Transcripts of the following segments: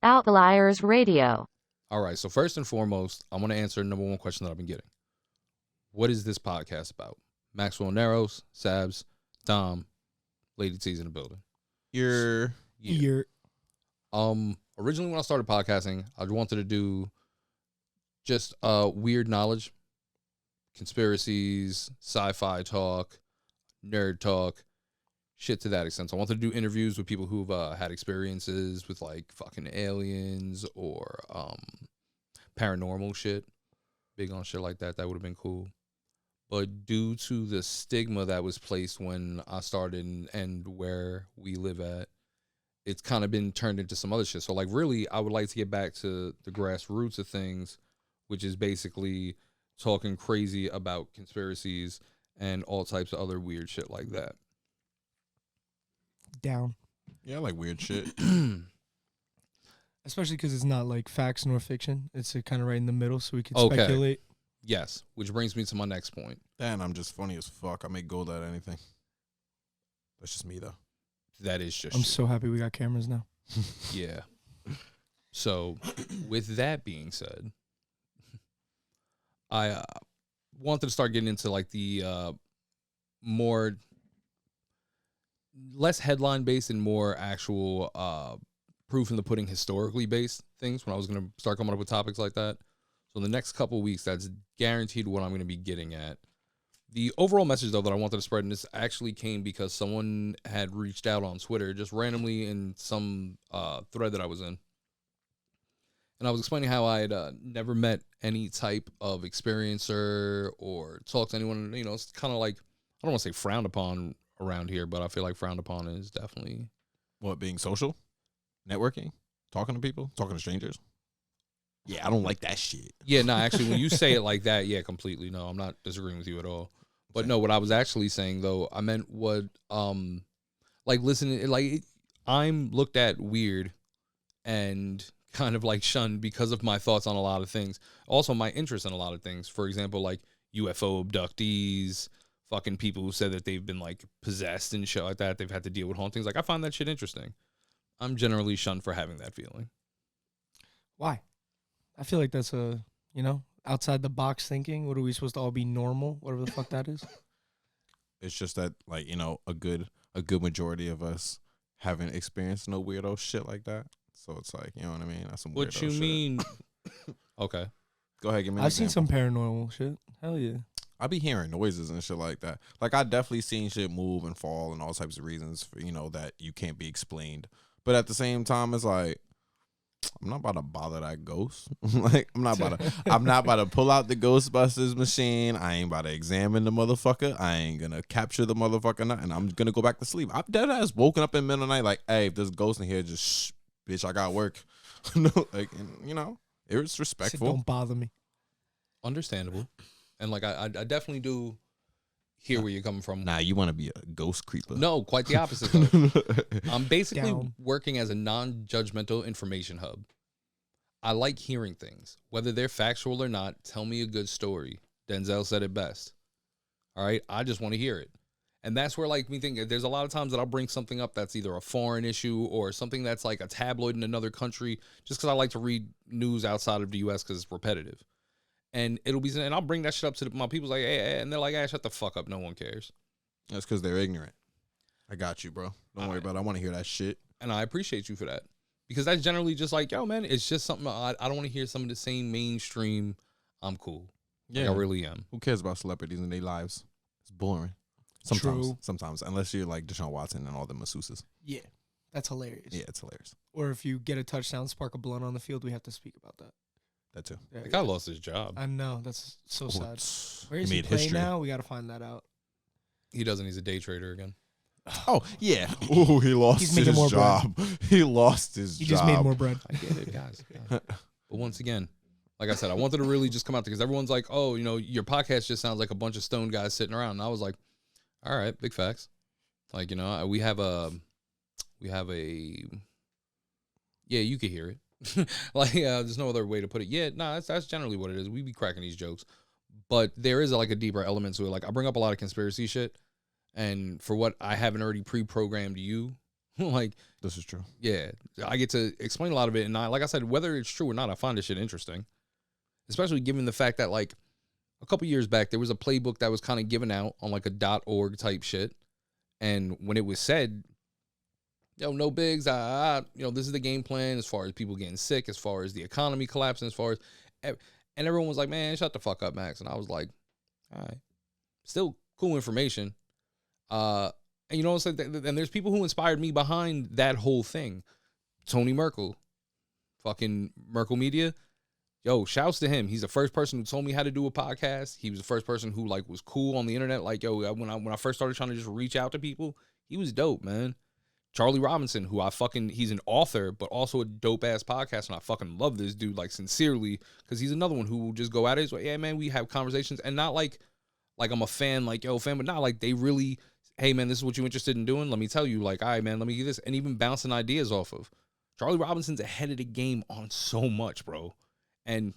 Outliers Radio. All right, so first and foremost, I want to answer the number one question that I've been getting. What is this podcast about? Maxwell Narrows, Sabz, Dom, Lady T's in the building. Originally when I started podcasting, I wanted to do just weird knowledge, conspiracies, sci-fi talk, nerd talk, shit to that extent. So I wanted to do interviews with people who've had experiences with like fucking aliens or paranormal shit. Big on shit like that. That would have been cool. But due to the stigma that was placed when I started and where we live at, it's kind of been turned into some other shit. So like really, I would like to get back to the grassroots of things, which is basically talking crazy about conspiracies and all types of other weird shit like that. Down. Yeah, I like weird shit. Especially because it's not like facts nor fiction. It's kind of right in the middle, so we can speculate. Yes, which brings me to my next point. And I'm just funny as fuck. I make gold out of anything. That's just me, though. That is just I'm shit. so happy we got cameras now. Yeah. So, with that being said, I wanted to start getting into like the more less headline based and more actual proof in the pudding historically based things when I was going to start coming up with topics like that. So in the next couple of weeks, that's guaranteed what I'm going to be getting at. The overall message, though, that I wanted to spread, and this actually came because someone had reached out on Twitter just randomly in some thread that I was in. And I was explaining how I had never met any type of experiencer or talked to anyone. You know, it's kind of like, I don't want to say frowned upon around here, but I feel like frowned upon is definitely... What, being social? Networking? Talking to people? Talking to strangers? Yeah, I don't like that shit. Yeah, no, actually, when you say it like that, yeah, completely. No, I'm not disagreeing with you at all. But no, what I was actually saying, though, I meant what, like, listening, like, I'm looked at weird and kind of, like, shunned because of my thoughts on a lot of things. Also, my interest in a lot of things. For example, like, UFO abductees, fucking people who said that they've been, like, possessed and shit like that. They've had to deal with hauntings. Like, I find that shit interesting. I'm generally shunned for having that feeling. Why? I feel like that's outside the box thinking. What are we supposed to all be normal? Whatever the fuck that is. It's just that, like, you know, a good majority of us haven't experienced no weirdo shit like that. So it's like, you know what I mean? That's some weirdo shit. What you mean? Okay. Go ahead, give me an I've seen example. some paranormal shit. Hell yeah. I be hearing noises and shit like that. Like, I definitely seen shit move and fall and all types of reasons for, you know, that you can't be explained. But at the same time, it's like, I'm not about to bother that ghost. Like, I'm not about to pull out the Ghostbusters machine. I ain't about to examine the motherfucker. I ain't gonna capture the motherfucker, and I'm gonna go back to sleep. I'm dead ass woken up in the middle of the night like, hey, if there's a ghost in here, just shh, bitch, I got work. No, like, and, you know, it's respectful. Don't bother me. Understandable. And like I definitely do hear where you're coming from. Nah, you want to be a ghost creeper. No, quite the opposite though. I'm basically Down. working as a non-judgmental information hub. I like hearing things. Whether they're factual or not, tell me a good story. Denzel said it best. All right? I just want to hear it. And that's where, like, me think there's a lot of times that I'll bring something up that's either a foreign issue or something that's like a tabloid in another country just because I like to read news outside of the U.S. because it's repetitive. And it'll be, and I'll bring that shit up to my people's like, hey, and they're like, hey, shut the fuck up. No one cares. That's because they're ignorant. I got you, bro. Don't worry about it. I want to hear that shit. And I appreciate you for that. Because that's generally just like, yo, man, it's just something I don't want to hear some of the same mainstream. I'm cool. Yeah, like, I really am. Who cares about celebrities and their lives? It's boring. Sometimes. Unless you're like Deshaun Watson and all the masseuses. Yeah, that's hilarious. Yeah, it's hilarious. Or if you get a touchdown, spark a blunt on the field, we have to speak about that. That too. Yeah, The guy lost his job. I know. That's so sad. Where is He he made playing history. now? We got to find that out. He doesn't. He's a day trader again. Oh, yeah. Oh, he lost He's making his more job. He lost his He job. just made more bread. I get it, guys. But once again, like I said, I wanted to really just come out because everyone's like, oh, you know, your podcast just sounds like a bunch of stoned guys sitting around. And I was like, all right, big facts. Like, you know, we have a, yeah, you can hear it. Like, there's no other way to put it. Yeah, no, that's generally what it is. We be cracking these jokes. But there is like a deeper element to it. Like, I bring up a lot of conspiracy shit. And for what I haven't already pre-programmed you Like, This is true. yeah, I get to explain a lot of it. And like I said, whether it's true or not, I find this shit interesting. Especially given the fact that, like, a couple years back, there was a playbook that was kind of given out on, like, a .org type shit. And when it was said, no bigs, this is the game plan as far as people getting sick, as far as the economy collapsing, as far as, and everyone was like, man, shut the fuck up, Max. And I was like, all right, still cool information. And you know what I'm saying? And there's people who inspired me behind that whole thing. Tony Merkel, fucking Merkel Media. Yo, shouts to him. He's the first person who told me how to do a podcast. He was the first person who, like, was cool on the internet. Like, yo, when I first started trying to just reach out to people, he was dope, man. Charlie Robinson, who he's an author, but also a dope ass podcast, and I fucking love this dude, like, sincerely, because he's another one who will just go at it. He's like, yeah, man, we have conversations, and not like I'm a fan, like, yo, fan, but not like they really, hey, man, this is what you're interested in doing. Let me tell you, like, all right, man, let me get this, and even bouncing ideas off of. Charlie Robinson's ahead of the game on so much, bro. And,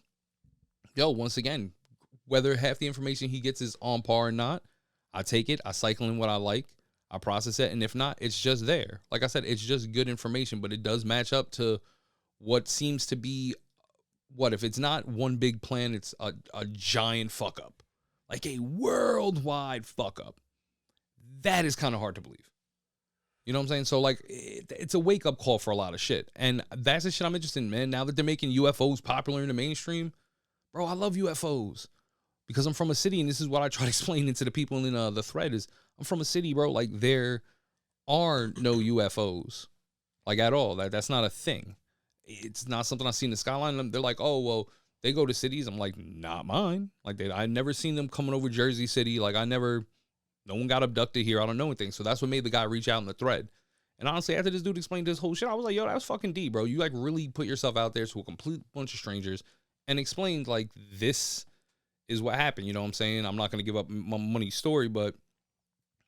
yo, once again, whether half the information he gets is on par or not, I take it, I cycle in what I like, I process it, and if not, it's just there. Like I said, it's just good information, but it does match up to what seems to be, if it's not one big plan, it's a giant fuck up. Like a worldwide fuck up. That is kind of hard to believe. You know what I'm saying? So, like, it's a wake-up call for a lot of shit. And that's the shit I'm interested in, man. Now that they're making UFOs popular in the mainstream, bro, I love UFOs. Because I'm from a city, and this is what I try to explain to the people in the thread is, I'm from a city, bro. Like, there are no UFOs, like, at all. That's not a thing. It's not something I see in the skyline. They're like, oh, well, they go to cities. I'm like, not mine. Like, I never seen them coming over Jersey City. Like, no one got abducted here. I don't know anything. So that's what made the guy reach out in the thread. And honestly, after this dude explained this whole shit, I was like, yo, that was fucking deep, bro. You, like, really put yourself out there to a complete bunch of strangers and explained, like, this is what happened. You know what I'm saying? I'm not going to give up my money story, but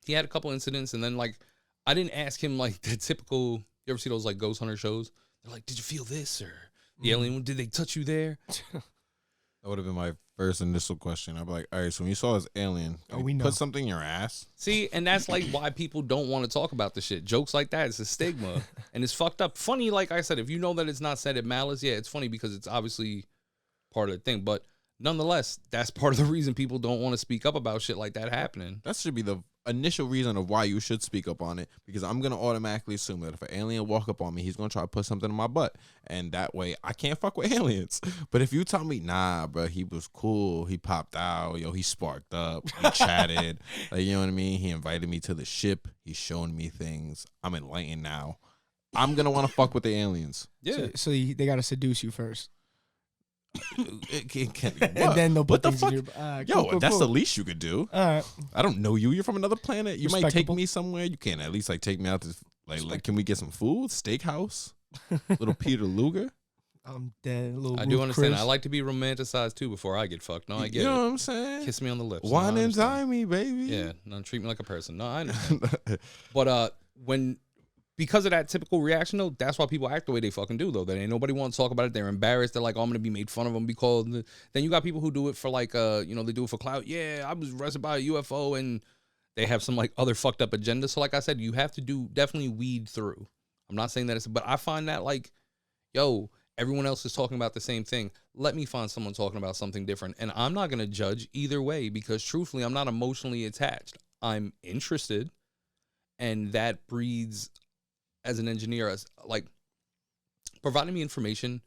he had a couple incidents. And then, like, I didn't ask him, like, the typical, you ever see those, like, ghost hunter shows? They're like, did you feel this? Or the alien, did they touch you there? That would have been my first initial question. I'd be like, all right, so when you saw this alien, we know. Put something in your ass? See, and that's, like, why people don't want to talk about the shit. Jokes like that, it's a stigma. And it's fucked up. Funny, like I said, if you know that it's not said at malice, yeah, it's funny because it's obviously part of the thing. But nonetheless, that's part of the reason people don't want to speak up about shit like that happening. That should be the initial reason of why you should speak up on it, because I'm going to automatically assume that if an alien walk up on me, he's going to try to put something in my butt, and that way I can't fuck with aliens. But if you tell me, nah, bro, he was cool, he popped out, yo, he sparked up, he chatted, like, you know what I mean, he invited me to the ship, he's showing me things, I'm enlightened now, I'm going to want to fuck with the aliens. Yeah. So they got to seduce you first. And then they'll put what the things fuck? in your, Yo, that's the least you could do. All right. I don't know you. You're from another planet. You might take Respectable. me somewhere. You can't at least, like, take me out to, like can we get some food? Steakhouse? Little Peter Luger? I'm dead. I do understand. I like to be romanticized too before I get fucked. No, I get You know it. what I'm saying? Kiss me on the lips. Wine No, I and understand. dine me, baby. Yeah, no, treat me like a person. No, I understand. But because of that typical reaction, though, that's why people act the way they fucking do, though. That ain't nobody want to talk about it. They're embarrassed. They're like, oh, I'm gonna be made fun of them because. Then you got people who do it for, like, they do it for clout. Yeah, I was arrested by a UFO, and they have some, like, other fucked up agenda. So, like I said, you have to definitely weed through. I'm not saying that but I find that, like, yo, everyone else is talking about the same thing. Let me find someone talking about something different, and I'm not gonna judge either way because, truthfully, I'm not emotionally attached. I'm interested, and that breeds. As an engineer, as, like, providing me information,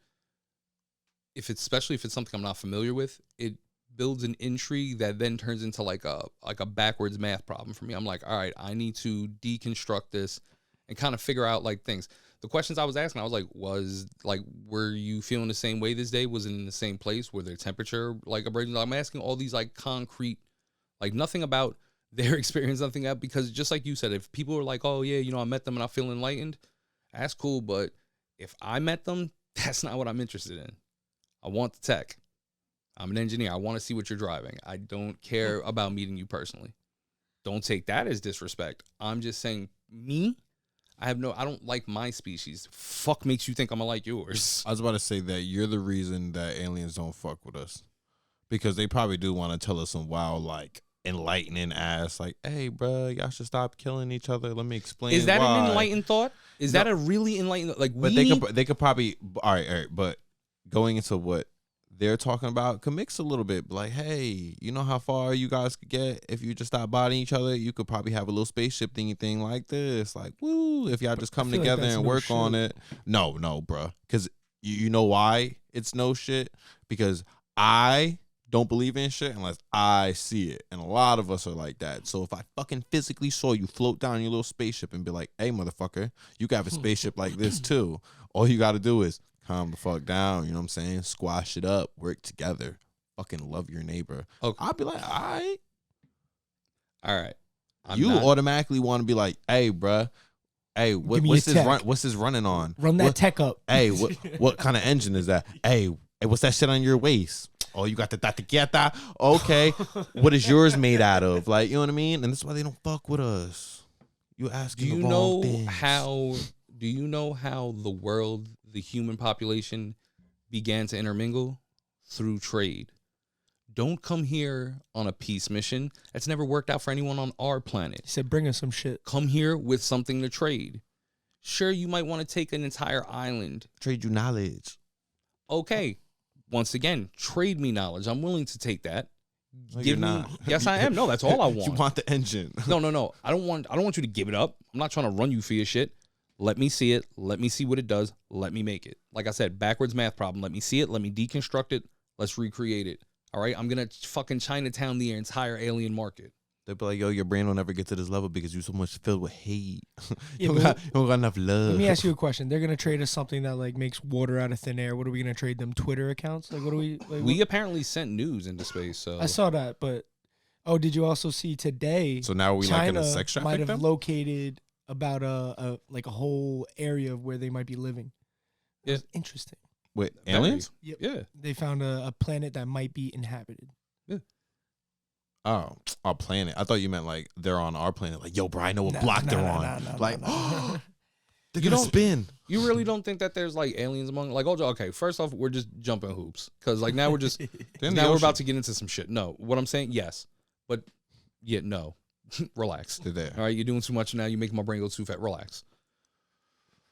especially if it's something I'm not familiar with, it builds an intrigue that then turns into like a backwards math problem for me. I'm like, all right, I need to deconstruct this and kind of figure out, like, things. The questions I was asking, I was like, were you feeling the same way this day? Was it in the same place? Were there temperature, like, abrasions? I'm asking all these, like, concrete, like, nothing about their experience, nothing up, because just like you said, if people are like, oh yeah, I met them and I feel enlightened, that's cool. But if I met them, that's not what I'm interested in. I want the tech. I'm an engineer. I want to see what you're driving. I don't care about meeting you personally. Don't take that as disrespect. I'm just saying, I don't like my species. Fuck makes you think I'm gonna like yours. I was about to say that you're the reason that aliens don't fuck with us, because they probably do want to tell us some wild, like, enlightening ass, like, hey, bro, y'all should stop killing each other. Let me explain. Is that why. an enlightened thought? Is that a really enlightened? Like, But they could probably all right. But going into what they're talking about could mix a little bit. Like, hey, you know how far you guys could get if you just stop bodying each other? You could probably have a little spaceship thingy thing like this. Like, woo, if y'all just come together and work on it. No, bro. Because you know why it's no shit? Because I don't believe in shit unless I see it. And a lot of us are like that. So if I fucking physically saw you float down your little spaceship and be like, hey, motherfucker, you got a spaceship like this too. All you got to do is calm the fuck down, you know what I'm saying? Squash it up, work together, fucking love your neighbor. Okay. I'll be like, all right. You automatically want to be like, hey, bruh, hey, what's this running on? Run that tech up. Hey, what kind of engine is that? Hey, what's that shit on your waist? Oh, you got the taquieta? Okay. What is yours made out of? Like, you know what I mean? And that's why they don't fuck with us. You asking the wrong things. Do you know how the world, the human population, began to intermingle? Through trade. Don't come here on a peace mission. That's never worked out for anyone on our planet. He said, bring us some shit. Come here with something to trade. Sure, you might want to take an entire island. Trade you knowledge. Okay. Once again, trade me knowledge. I'm willing to take that. No, you're not. Yes, I am. No, that's all I want. You want the engine. No. I don't want you to give it up. I'm not trying to run you for your shit. Let me see it. Let me see what it does. Let me make it. Like I said, backwards math problem. Let me see it. Let me deconstruct it. Let's recreate it. All right? I'm going to fucking Chinatown the entire alien market. They'll be like, yo, your brain will never get to this level because you're so much filled with hate. Yeah, you don't got enough love. Let me ask you a question. They're going to trade us something that like makes water out of thin air. What are we going to trade them? Twitter accounts? Like, what do we... Like, we apparently sent news into space, so... I saw that, but... Oh, did you also see today... So now are we like in a sex traffic might have them? located about a whole area of where they might be living. Yeah. Interesting. Wait, aliens? Yep. Yeah. They found a planet that might be inhabited. Yeah. Oh, our planet. I thought you meant like they're on our planet. Like, yo, bro, I know what block they're on. Like, they're going to spin. You really don't think that there's like aliens among... Like, okay, first off, we're just jumping hoops. Because like now we're just... now we're about to get into some shit. No, what I'm saying, yes. But, yeah, no. Relax. They're there. All right, you're doing too much now. You're making my brain go too fat. Relax.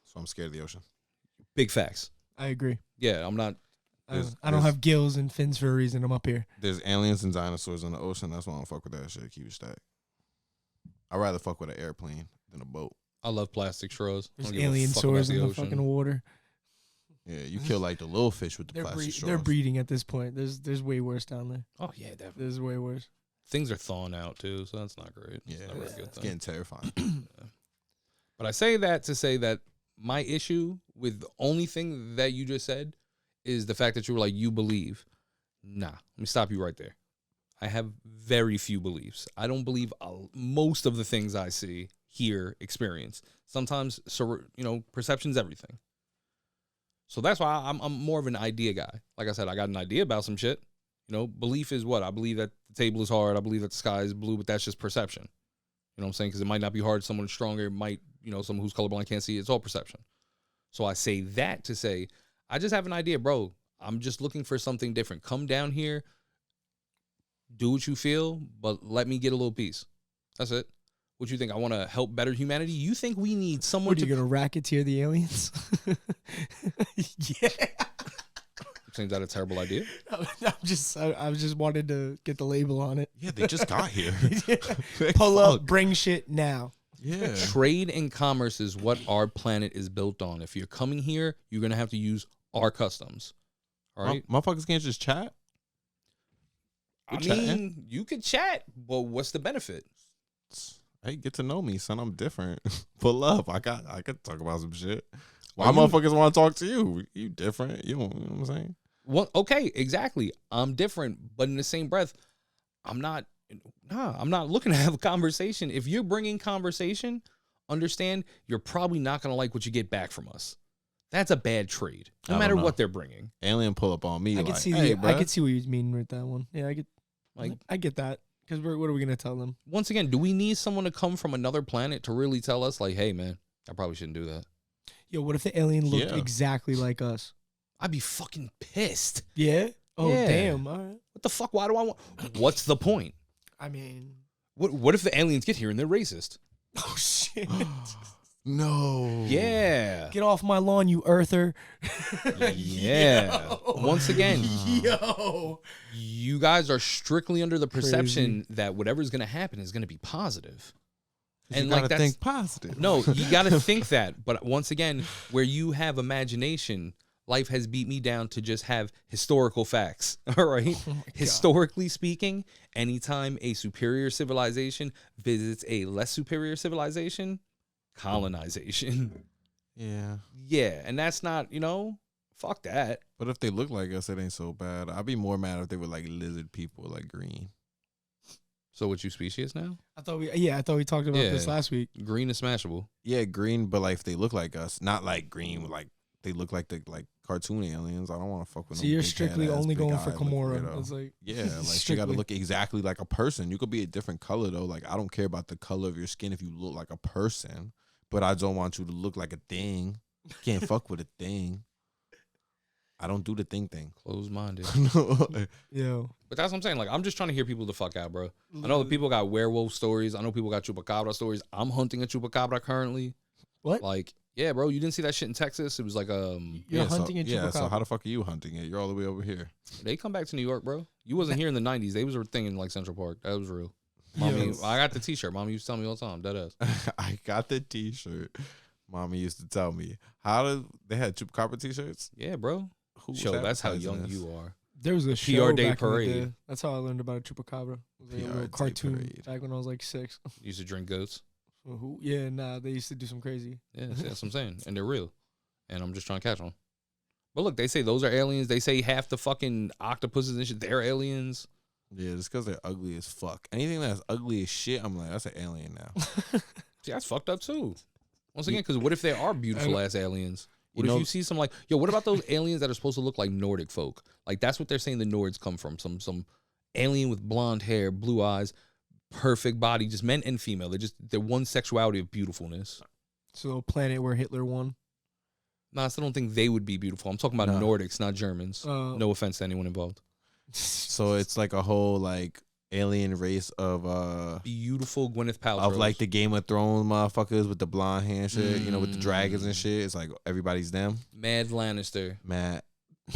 So I'm scared of the ocean. Big facts. I agree. Yeah, I'm not... I don't have gills and fins for a reason. I'm up here. There's aliens and dinosaurs in the ocean. That's why I don't fuck with that shit. Keep it stacked. I'd rather fuck with an airplane than a boat. I love plastic straws. There's alien swords in the fucking water. Yeah, you kill like the little fish with the plastic straws. They're breeding at this point. There's way worse down there. Oh, yeah, definitely. There's way worse. Things are thawing out, too, so that's not great. Yeah, not a good it's thing. getting terrifying. Yeah. But I say that to say that my issue with the only thing that you just said is the fact that you were like, you believe. Nah, let me stop you right there. I have very few beliefs. I don't believe most of the things I see, hear, experience. Sometimes, perception's everything. So that's why I'm more of an idea guy. Like I said, I got an idea about some shit. Belief is what? I believe that the table is hard. I believe that the sky is blue, but that's just perception. You know what I'm saying? Because it might not be hard. Someone stronger. It might, someone who's colorblind can't see. It's all perception. So I say that to say, I just have an idea, bro. I'm just looking for something different. Come down here, do what you feel, but let me get a little piece. That's it. What you think? I want to help better humanity? You think we need someone to... Are you going to racketeer the aliens? Yeah. Seems that a terrible idea? I just wanted to get the label on it. Yeah, they just got here. Pull up, bring shit now. Yeah. Trade and commerce is what our planet is built on. If you're coming here, you're going to have to use our customs. All right? Motherfuckers can't just chat. You could chat, but what's the benefit? Hey, get to know me, son. I'm different. Pull up. I could talk about some shit. Why motherfuckers want to talk to you? You different. You know what I'm saying? Well, okay, exactly. I'm different, but in the same breath, I'm not looking to have a conversation. If you're bringing conversation, understand you're probably not going to like what you get back from us. That's a bad trade, no matter what they're bringing. Alien pull up on me. I can see what you mean with that one. Yeah, I get that. Because what are we going to tell them? Once again, do we need someone to come from another planet to really tell us, like, hey, man, I probably shouldn't do that? Yo, what if the alien looked exactly like us? I'd be fucking pissed. Yeah? Oh, yeah. Damn. All right. What the fuck? Why do I want... What's the point? I mean, What if the aliens get here and they're racist? oh shit! No. Yeah. Get off my lawn, you earther! Yeah. Yo. Once again, Yo, you guys are strictly under the perception that whatever's going to happen is going to be positive. And you gotta that's think positive. No, you got to think that. But once again, where you have imagination, life has beat me down to just have historical facts. All right. Historically speaking, anytime a superior civilization visits a less superior civilization, colonization. Yeah. Yeah. And that's not, fuck that. But if they look like us, it ain't so bad. I'd be more mad if they were like lizard people, like green. So what you species now? I thought we talked about this last week. Green is smashable. Yeah, green, but like if they look like us, not like green, like they look like the cartoon aliens. I don't want to fuck with. So no you're big strictly head ass, only big going for eye, Kimura. It's like yeah, like you got to look exactly like a person. You could be a different color though. Like I don't care about the color of your skin if you look like a person, but I don't want you to look like a thing. You can't fuck with a thing. I don't do the thing. Closed-minded. Yo. But that's what I'm saying. Like, I'm just trying to hear people the fuck out, bro. I know that people got werewolf stories. I know people got chupacabra stories. I'm hunting a chupacabra currently. What? Like, yeah, bro. You didn't see that shit in Texas? It was like You're hunting a chupacabra. Yeah, so how the fuck are you hunting it? You're all the way over here. They come back to New York, bro. You wasn't here in the 90s. They was a thing in like Central Park. That was real. Mommy, I got the t-shirt. Mommy used to tell me all the time. That is. I got the t-shirt. Mommy used to tell me. They had chupacabra t-shirts? Yeah, bro. Who's Show, that's how advertising young this? you are. There was a show PR Day back in the Parade. day. That's how I learned about a chupacabra. It was like a PR little Day cartoon Parade. back when I was like 6. You used to drink goats. Yeah, nah, they used to do some crazy. Yeah, that's what I'm saying. And they're real. And I'm just trying to catch them. But look, they say those are aliens. They say half the fucking octopuses and shit, they're aliens. Yeah, just because they're ugly as fuck. Anything that's ugly as shit, I'm like, that's an alien now. See, that's fucked up too. Once again, because what if they are beautiful ass aliens? What if you see some like, what about those aliens that are supposed to look like Nordic folk? Like that's what they're saying the Nords come from. Some alien with blonde hair, blue eyes, perfect body, just men and female. They're one sexuality of beautifulness. So a planet where Hitler won. No, I still don't think they would be beautiful. I'm talking about Nordics, not Germans. No offense to anyone involved. So it's like a whole like alien race of beautiful Gwyneth Paltrow of like the Game of Thrones motherfuckers with the blonde hair and shit, with the dragons and shit. It's like everybody's them. Mad Lannister. Mad.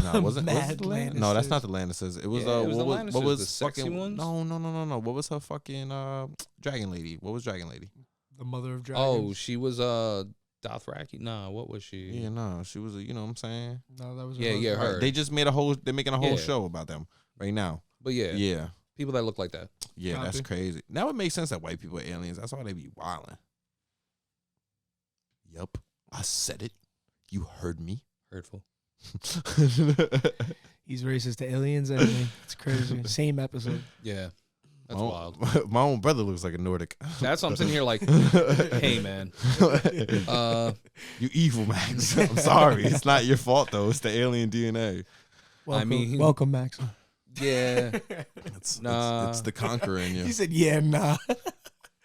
No, wasn't Mad it? Lannisters. No, that's not the Lannisters. It was it was the what Lannisters, was the sexy fucking ones? No. What was her fucking dragon lady? What was Dragon Lady? The mother of dragons. Oh, she was Dothraki. Nah, what was she? Yeah, no, she was. You know what I'm saying? No, that was her. They just made they're making a whole Yeah. show about them right now. But yeah, people that look like that. Yeah, that's Copy. crazy. Now it makes sense that white people are aliens. That's why they be wilding. Yep, I said it. You heard me. Hurtful. He's racist to aliens anyway. It's crazy. Same episode. Yeah, that's my wild. Own, my own brother looks like a Nordic. That's what I'm sitting here like, hey man, you evil, Max. I'm sorry. It's not your fault though. It's the alien DNA. Welcome, welcome, Max. Yeah, It's the conqueror in you. He said, "Yeah, nah."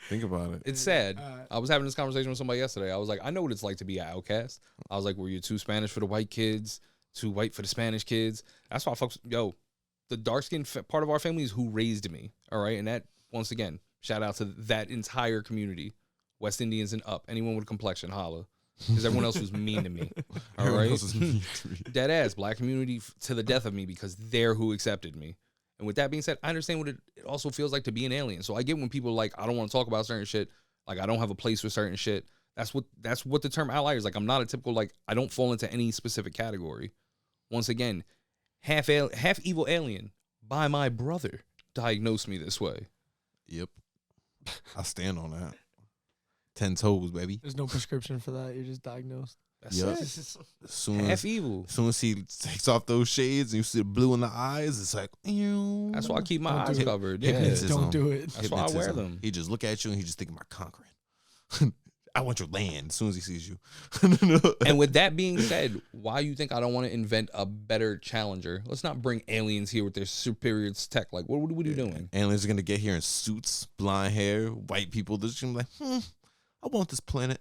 Think about it. it's sad. I was having this conversation with somebody yesterday. I was like, I know what it's like to be an outcast. I was like, were you too Spanish for the white kids, too white for the Spanish kids? That's why folks, the dark skinned part of our family is who raised me. All right, and that once again, shout out to that entire community, West Indians and up, anyone with a complexion, holla. Because everyone else was mean to me. All Everyone right. else is mean to me. Dead ass black community to the death of me because they're who accepted me. And with that being said, I understand what it also feels like to be an alien. So I get when people are like, I don't want to talk about certain shit. Like I don't have a place for certain shit. That's what the term outlier is. Like I'm not a typical, like I don't fall into any specific category. Once again, half evil alien by my brother diagnosed me this way. Yep. I stand on that. 10 toes, baby. There's no prescription for that. You're just diagnosed. That's Yep. it. As soon Half as, evil. as soon as he takes off those shades and you see the blue in the eyes, it's like, ew. That's why I keep my Don't eyes do it. covered. Yeah. Yeah. Hypnotism. Don't do it. That's why I wear Hypnotism. them. He just look at you and he just thinking about conquering. I want your land as soon as he sees you. And with that being said, why you think I don't want to invent a better challenger? Let's not bring aliens here with their superior tech. Like, what are you doing? Aliens are gonna get here in suits, blonde hair, white people. They're just gonna be like, I want this planet.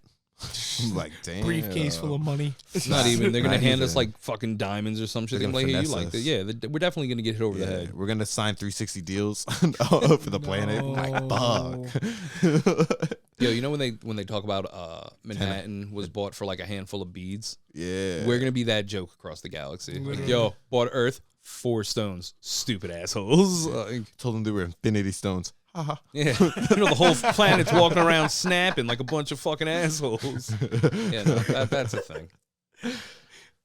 I'm like, damn. Briefcase full of money. It's not even. They're gonna Not hand us even. like fucking diamonds or some shit. They're They're like, gonna hey, you finesse like us. that? Yeah, we're definitely gonna get hit over the Yeah, head. we're gonna sign 360 deals for the planet. Like, fuck. Yo, you know when they talk about Manhattan was bought for like a handful of beads? Yeah. We're gonna be that joke across the galaxy. Like, Literally. yo, bought Earth, 4 stones. Stupid assholes. Like, Told them they were infinity stones. Haha. yeah, you know the whole planet's walking around snapping like a bunch of fucking assholes. Yeah, no, that's a thing.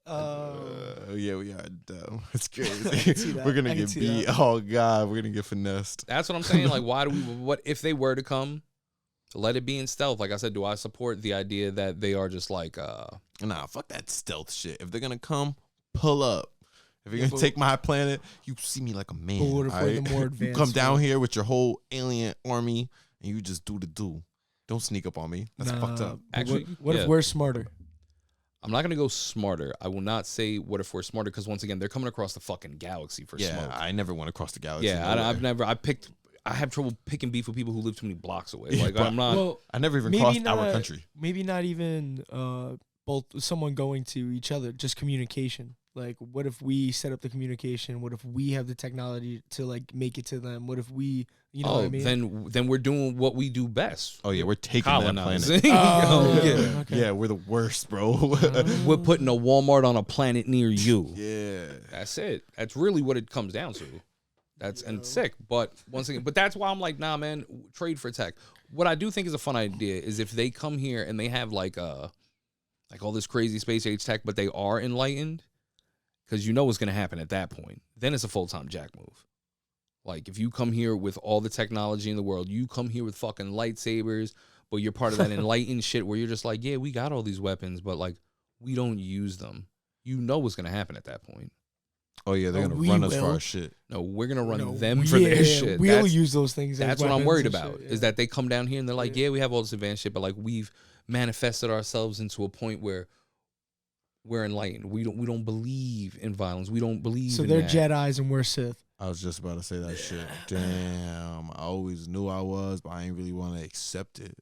Yeah, we are dumb. It's I can crazy. see that. We're gonna I can get see beat. that. Oh god, we're gonna get finessed. That's what I'm saying. Like, why do we? What if they were to come? Let it be in stealth. Like I said, do I support the idea that they are just like Nah, fuck that stealth shit. If they're gonna come, pull up. If you're Yeah, gonna take my planet, you see me like a man. But what if we're the alright? more You advanced come down one? here with your whole alien army and you just do the do. Don't sneak up on me. That's fucked up. But Actually, what yeah. if we're smarter? I'm not gonna go smarter. I will not say what if we're smarter because once again they're coming across the fucking galaxy for Yeah, smoke. I never went across the galaxy. Yeah, no I've way. never. I have trouble picking beef with people who live too many blocks away. Yeah, Like but- I'm not. Well, I never even maybe crossed our not- country. maybe not even both someone going to each other, just communication. Like, what if we set up the communication? What if we have the technology to like make it to them? What if we, you know what I mean? then we're doing what we do best. Oh yeah, we're taking that Colonizing. planet. Oh, yeah. yeah. Okay. Yeah, we're the worst, bro. We're putting a Walmart on a planet near you. Yeah. That's it. That's really what it comes down to. That's and sick. But once again, but that's why I'm like, nah, man, trade for tech. What I do think is a fun idea is if they come here and they have like all this crazy space age tech, but they are enlightened, because you know what's gonna happen at that point. Then it's a full-time jack move. Like if you come here with all the technology in the world, you come here with fucking lightsabers, but you're part of that enlightened shit where you're just like, yeah, we got all these weapons, but like we don't use them. You know what's gonna happen at that point. Oh yeah, they're Oh, gonna we run us for will. our shit. No, we're gonna run No, them for their shit. We'll That's- use those things. as That's what I'm weapons worried and about. shit, Is yeah. that they come down here and they're like, yeah, we have all this advanced shit, but like we've manifested ourselves into a point where we're enlightened. We don't believe in violence. We don't believe. So in they're that. Jedis and we're Sith. I was just about to say that shit. Damn, I always knew I was, but I ain't really want to accept it.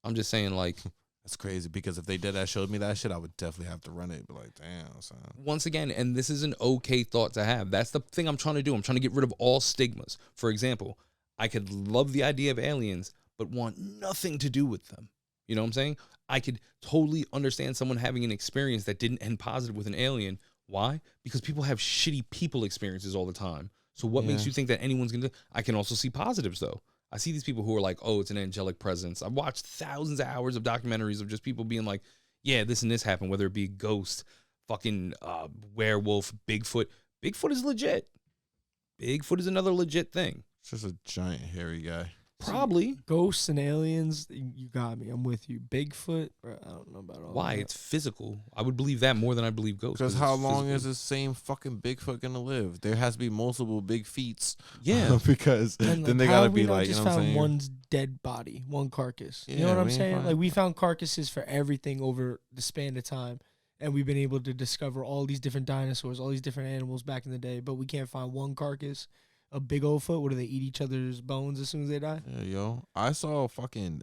I'm just saying, like, That's crazy because if they did that, showed me that shit, I would definitely have to run it. But like, damn, son. once again, and this is an okay thought to have. That's the thing I'm trying to do. I'm trying to get rid of all stigmas. For example, I could love the idea of aliens, but want nothing to do with them. You know what I'm saying? I could totally understand someone having an experience that didn't end positive with an alien. Why? Because people have shitty people experiences all the time. So what makes Yeah. you think that anyone's going to... I can also see positives, though. I see these people who are like, oh, it's an angelic presence. I've watched thousands of hours of documentaries of just people being like, yeah, this and this happened, whether it be ghost, fucking werewolf, Bigfoot. Bigfoot is legit. Bigfoot is another legit thing. It's just a giant hairy guy. Probably. Ghosts and aliens, you got me. I'm with you. Bigfoot, bro, I don't know about all Why? that. It's physical. I would believe that more than I believe ghosts. Because it's how long physical. is this same fucking Bigfoot gonna live? There has to be multiple big feats. Yeah. because And, then they how gotta have we be not like, you just know what I'm found saying? one's dead body, one carcass. You know Yeah, what I'm we ain't saying? find- Like we found carcasses for everything over the span of time, and we've been able to discover all these different dinosaurs, all these different animals back in the day, but we can't find one carcass. A big old foot. What do they eat each other's bones as soon as they die? Yeah, yo, I saw fucking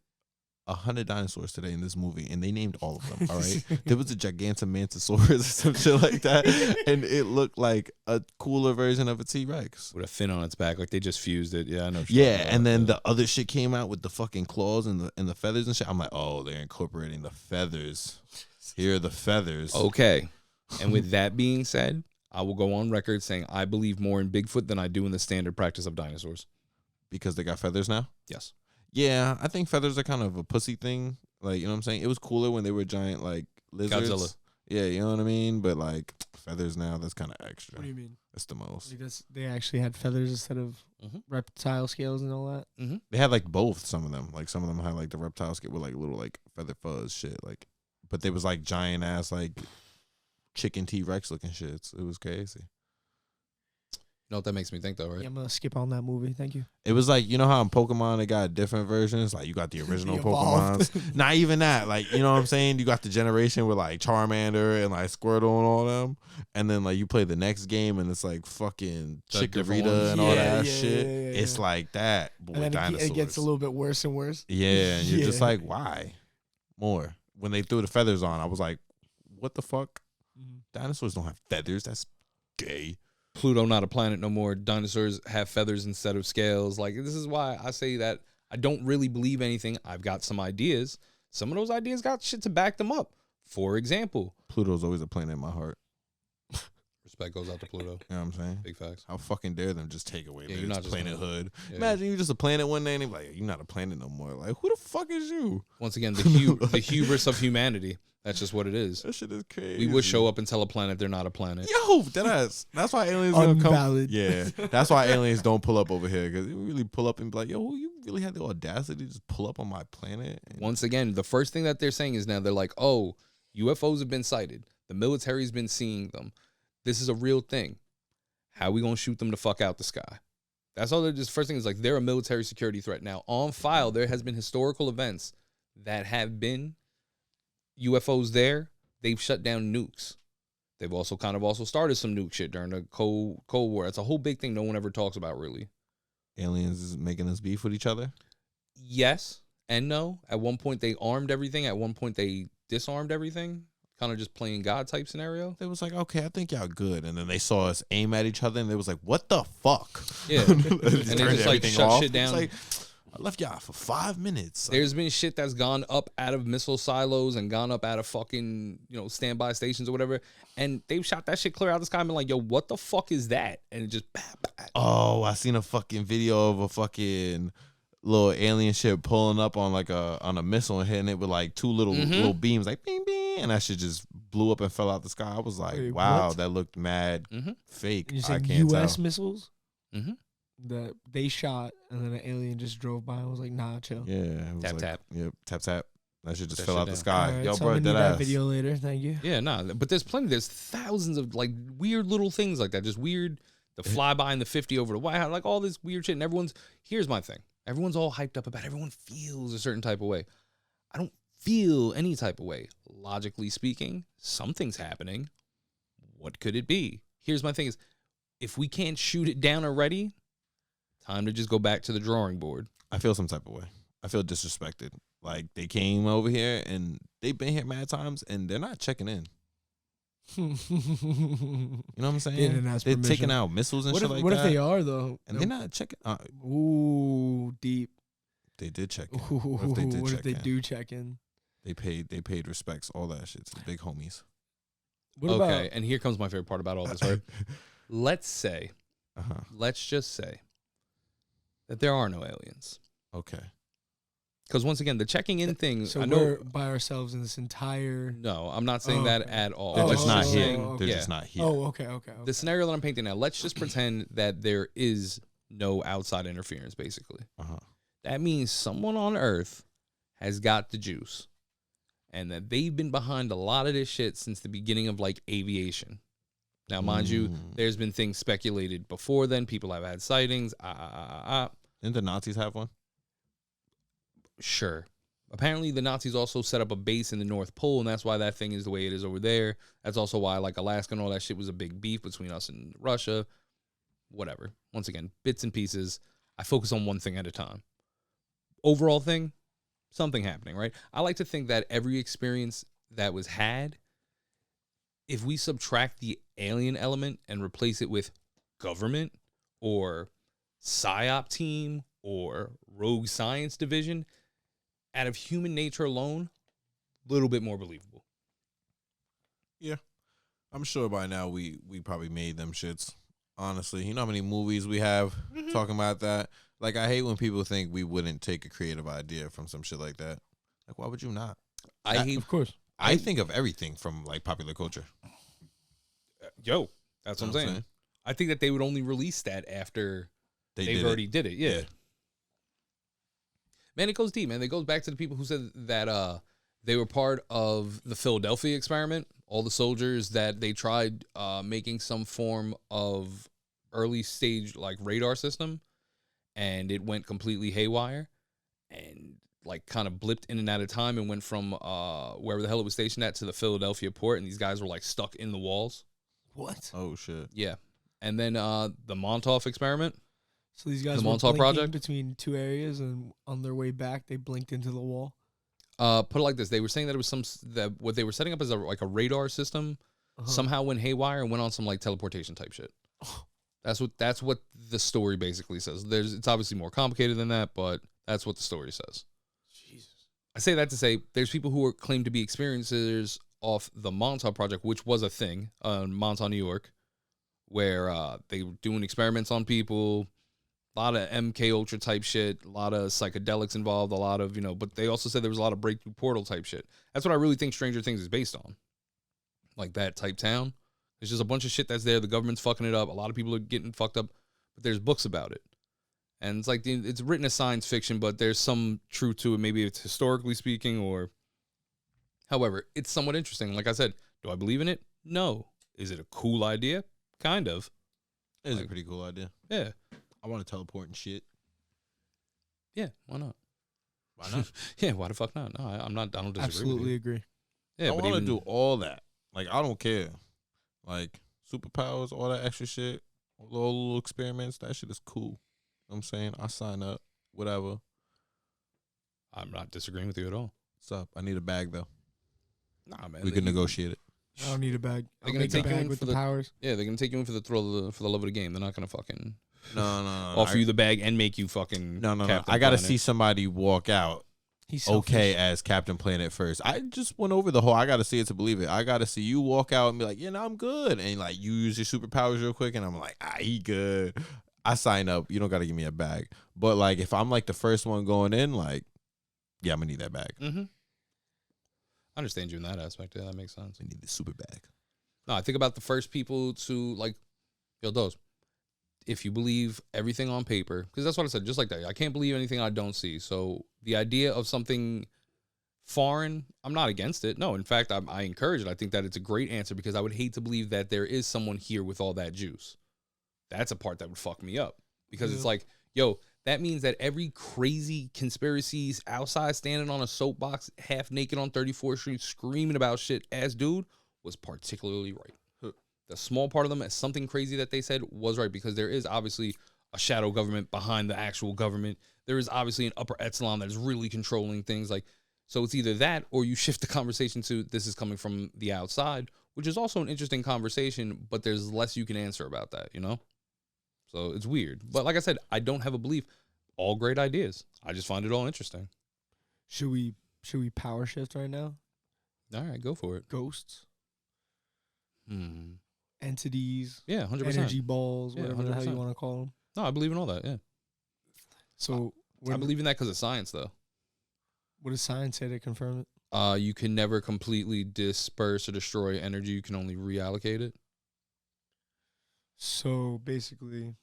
100 dinosaurs today in this movie, and they named all of them. All right, there was a Gigantomantosaurus or some shit like that, and it looked like a cooler version of a T-Rex. With a fin on its back, like they just fused it. Yeah, I know. what you're Yeah, talking and about. then the other shit came out with the fucking claws and the feathers and shit. I'm like, oh, they're incorporating the feathers. Here are the feathers. Okay. And with that being said, I will go on record saying I believe more in Bigfoot than I do in the standard practice of dinosaurs. Because they got feathers now. Yes. Yeah, I think feathers are kind of a pussy thing. Like, you know what I'm saying? It was cooler when they were giant, like, lizards. Godzilla. Yeah, you know what I mean? But, like, feathers now, that's kind of extra. What do you mean? That's the most. Because they actually had feathers instead of Mhm. reptile scales and all that. Mm-hmm. They had, like, both, some of them. Like, some of them had, like, the reptile skin with, like, little, like, feather fuzz shit. Like, but they was, like, giant-ass, like, chicken T-Rex looking shits. It was crazy. You know what that makes me think, though, right? Yeah, I'm gonna skip on that movie. Thank you. It was like, you know how in Pokemon they got different versions? Like, you got the original The evolved. Pokemons. Not even that. Like, you know what I'm saying? You got the generation with, like, Charmander and, like, Squirtle and all them. And then, like, you play the next game and it's, like, fucking The different Chikorita ones? and all Yeah, that yeah, shit. yeah, yeah, It's yeah. like that, but And with then dinosaurs. it gets a little bit worse and worse. Yeah, and you're just Yeah. like, why? more. When they threw the feathers on, I was like, what the fuck? Mhm. Dinosaurs don't have feathers. That's gay. Pluto not a planet no more. Dinosaurs have feathers instead of scales. Like, this is why I say that I don't really believe anything. I've got some ideas. Some of those ideas got shit to back them up. For example, Pluto's always a planet in my heart. respect goes out to Pluto. You know what I'm saying? Big facts. How fucking dare them just take away Yeah, man, you're not it's just planet gonna- hood. Yeah. Imagine you just a planet one day and they be like, you're not a planet no more. Like, who the fuck is you? Once again, the hubris of humanity. That's just what it is. That shit is crazy. We would show up and tell a planet they're not a planet. Yo, that's why aliens don't come. Unvalid. Yeah, that's why aliens don't pull up over here, because they really pull up and be like, yo, you really had the audacity to just pull up on my planet? And Once again, the first thing that they're saying is now they're like, oh, UFOs have been sighted. The military's been seeing them. This is a real thing. How we gonna shoot them the fuck out the sky? That's all they're just. First thing is like they're a military security threat. Now, on file, there has been historical events that have been UFOs there. They've shut down nukes. They've also started some nuke shit during the Cold War. That's a whole big thing no one ever talks about, really. aliens is making us beef with each other. Yes and no. At one point, they armed everything. At one point, they disarmed everything. Kind of just playing God type scenario. They was like, okay, I think y'all good, and then they saw us aim at each other, and they was like, what the fuck? Yeah. And they just like shut shit down. Like, I left y'all for 5 minutes. There's been shit that's gone up out of missile silos and gone up out of fucking, standby stations or whatever. And they've shot that shit clear out of the sky and been like, yo, what the fuck is that? And it just, bah, bah. Oh, I seen a fucking video of a fucking little alien ship pulling up on like a missile and hitting it with like two little beams, like bing bing, and that shit just blew up and fell out the sky. I was like, Wait, wow, what? that looked mad fake. You I said can't U.S. tell. missiles Mm-hmm. that they shot, and then an alien just drove by and was like, "Nah, chill." Yeah, it was Tap, like, tap. Yep, tap tap. That shit just That fell shit out the down. sky. All right, Yo, so bro, I'm gonna that need that ass. video later. Thank you. Yeah, nah. But there's thousands of like weird little things like that. Just weird. The flyby in the 50 over the White House, like all this weird shit. And here's my thing. Everyone's all hyped up about it. Everyone feels a certain type of way. I don't feel any type of way. Logically speaking, something's happening. What could it be? Here's my thing is, if we can't shoot it down already, time to just go back to the drawing board. I feel some type of way. I feel disrespected. Like they came over here and they've been here mad times and they're not checking in. You know what I'm saying? They didn't ask They're permission. taking out missiles and What shit if like what that. if they are though? And they're not checking. Ooh, deep. They did check in. Ooh, What if they did what if check they in? do check in? They paid respects, all that shit to the big homies. What Okay, about and here comes my favorite part about all this, right? Let's just say that there are no aliens. Okay. Because once again, the checking in thing, so I know. we're by ourselves in this entire. No, I'm not saying Oh, that okay. at all. They're Oh, just not oh, here. oh, They're okay. just not here. Oh, okay. The scenario that I'm painting now, let's just pretend that there is no outside interference, basically. Uh-huh. That means someone on Earth has got the juice and that they've been behind a lot of this shit since the beginning of like aviation. Now, mind you, there's been things speculated before then. People have had sightings. Didn't the Nazis have one? Sure. Apparently, the Nazis also set up a base in the North Pole, and that's why that thing is the way it is over there. That's also why, like, Alaska and all that shit was a big beef between us and Russia. Whatever. Once again, bits and pieces. I focus on one thing at a time. Overall thing, something happening, right? I like to think that every experience that was had, if we subtract the alien element and replace it with government or PSYOP team or rogue science division, out of human nature alone, a little bit more believable. Yeah. I'm sure by now we probably made them shits. Honestly, you know how many movies we have talking about that? Like, I hate when people think we wouldn't take a creative idea from some shit like that. Like, why would you not? I hate, Of course. I think of everything from, like, popular culture. that's what I'm saying. I think that they would only release that after they've already did it. Yeah. Man, it goes deep, man. It goes back to the people who said that they were part of the Philadelphia experiment. All the soldiers that they tried making some form of early stage like radar system, and it went completely haywire, and like kind of blipped in and out of time, and went from wherever the hell it was stationed at to the Philadelphia port, and these guys were like stuck in the walls. What? Oh, shit. Yeah, and then the Montauk experiment. So these guys The were Montauk blinking Project? between two areas, and on their way back, they blinked into the wall. Put it like this: they were saying that it was that what they were setting up as like a radar system somehow went haywire and went on some like teleportation type shit. That's what the story basically says. It's obviously more complicated than that, but that's what the story says. Jesus. I say that to say there's people who are claimed to be experiencers off the Montauk Project, which was a thing in Montauk, New York, where they were doing experiments on people, a lot of MK Ultra type shit, a lot of psychedelics involved, a lot of, but they also said there was a lot of breakthrough portal type shit. That's what I really think Stranger Things is based on. Like that type town. There's just a bunch of shit that's there. The government's fucking it up. A lot of people are getting fucked up, but there's books about it. And it's like, it's written as science fiction, but there's some truth to it. Maybe it's historically speaking or however, it's somewhat interesting. Like I said, do I believe in it? No. Is it a cool idea? Kind of. It is a pretty cool idea. Yeah. I want to teleport and shit. Yeah, why not? Why not? Yeah, why the fuck not? No, I don't disagree. Absolutely with you. agree. Yeah, I want to do all that. Like, I don't care. Like, superpowers, all that extra shit, all the little experiments, that shit is cool. You know what I'm saying? I sign up, whatever. I'm not disagreeing with you at all. What's up? I need a bag, though. Nah, man. We can negotiate it. I don't need a bag. They're I'll gonna make a take you bag in with for the powers. Yeah, they're gonna take you in for the thrill, for the love of the game. They're not gonna fucking No. offer you the bag and make you fucking. No. Captain I got to Planet. see somebody walk out He's selfish. okay as Captain Planet first. I just went over the whole, I got to see it to believe it. I got to see you walk out and be like, I'm good. And like, you use your superpowers real quick. And I'm like, he good. I sign up. You don't got to give me a bag. But like, if I'm like the first one going in, like, yeah, I'm going to need that bag. Mm-hmm. I understand you in that aspect. Yeah, that makes sense. I need the super bag. No, I think about the first people to like, those. If you believe everything on paper, because that's what I said, just like that. I can't believe anything I don't see. So the idea of something foreign, I'm not against it. No, in fact, I encourage it. I think that it's a great answer because I would hate to believe that there is someone here with all that juice. That's a part that would fuck me up because it's like, that means that every crazy conspiracies outside standing on a soapbox, half naked on 34th Street, screaming about shit ass dude was particularly right. The small part of them, as something crazy that they said was right because there is obviously a shadow government behind the actual government. There is obviously an upper echelon that is really controlling things. Like, so it's either that or you shift the conversation to this is coming from the outside, which is also an interesting conversation, but there's less you can answer about that, So it's weird. But like I said, I don't have a belief. All great ideas. I just find it all interesting. Should we power shift right now? All right, go for it. Ghosts. Entities. Yeah, 100%. Energy balls, Yeah, whatever the hell 100%. you want to call them. No, I believe in all that, yeah. So I believe in that because of science, though. What does science say to confirm it? You can never completely disperse or destroy energy. You can only reallocate it. So basically,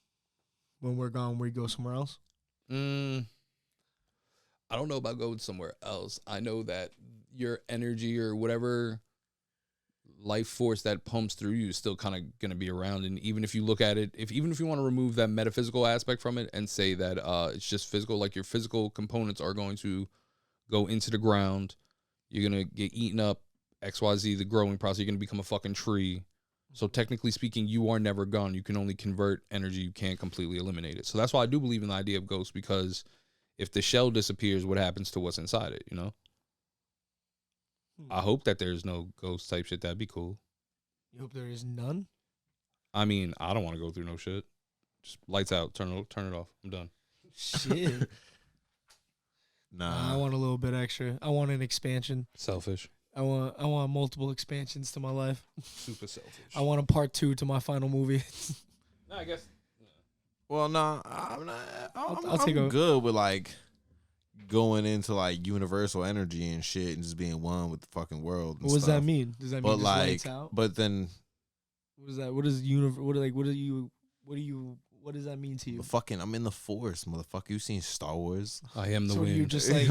when we're gone, we go somewhere else? I don't know about going somewhere else. I know that your energy or whatever life force that pumps through you is still kind of going to be around. And even if you look at it, even if you want to remove that metaphysical aspect from it and say that it's just physical, like your physical components are going to go into the ground, you're going to get eaten up, XYZ, the growing process, you're going to become a fucking tree. So technically speaking, you are never gone. You can only convert energy. You can't completely eliminate it. So that's why I do believe in the idea of ghosts, because if the shell disappears, what happens to what's inside it, I hope that there's no ghost type shit. That'd be cool. You hope there is none? I mean, I don't want to go through no shit. Just lights out, turn it off. I'm done. Shit. Nah. I want a little bit extra. I want an expansion. Selfish. I want multiple expansions to my life. Super selfish. I want a part 2 to my final movie. No, I guess. Well, nah, I'm not. I'll take I'm a- good with like going into like universal energy and shit and just being one with the fucking world. And What does stuff. that mean? Does that mean But just like, lights out? but then What is that? What does that mean to you? fucking, I'm in the forest, motherfucker. You seen Star Wars? I am the So wind. you're just like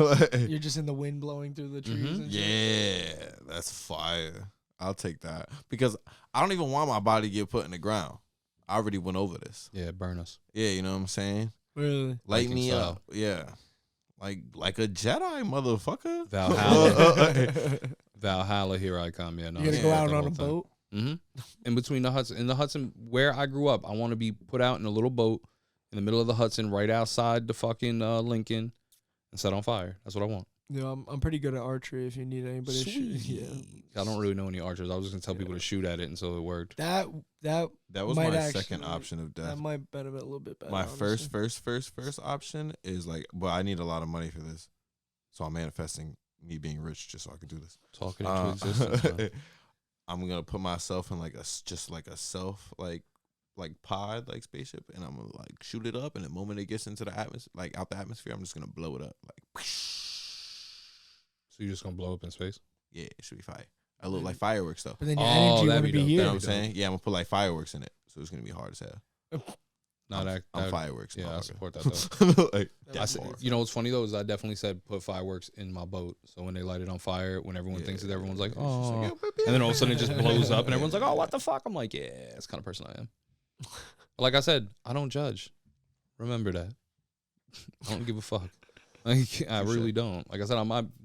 you're just in the wind blowing through the trees Mhm. and shit? Yeah, that's fire. I'll take that because I don't even want my body to get put in the ground. I already went over this. Yeah, burn us. Yeah, you know what I'm saying? Really? Light Viking me style. up. Yeah. Like a Jedi, motherfucker. Valhalla. Valhalla, here I come. Yeah, no. You gotta Yeah, go out the on whole a thing. boat? In between the Hudson, where I grew up, I want to be put out in a little boat in the middle of the Hudson, right outside the fucking Lincoln, and set on fire. That's what I want. Yeah, I'm pretty good at archery. If you need anybody, to shoot. Yeah. I don't really know any archers. I was just gonna tell people to shoot at it until it worked. That was might my actually, second option of death. That might benefit a little bit better. My honestly. first option is like, well, I need a lot of money for this, so I'm manifesting me being rich just so I can do this. Talking into existence. Man. I'm gonna put myself in like a self like pod like spaceship, and I'm gonna like shoot it up, and the moment it gets into the atmosphere, like out the atmosphere, I'm just gonna blow it up like. So you're just gonna blow up in space? Yeah, it should be fire. I look like fireworks though. But then your energy that'd wouldn't be be dope. You here. know what I'm saying? Yeah, I'm gonna put like fireworks in it, so it's gonna be hard as hell. No, I'm fireworks. Yeah, I motherfucker. support that though. Like, I said, you know what's funny though is I definitely said put fireworks in my boat. So when they light it on fire, when everyone thinks it, everyone's like, oh, and then all of a sudden it just blows up, and everyone's like, oh, what the fuck? I'm like, yeah, that's the kind of person I am. But like I said, I don't judge. Remember that. I don't give a fuck. Like I really don't. Like I said,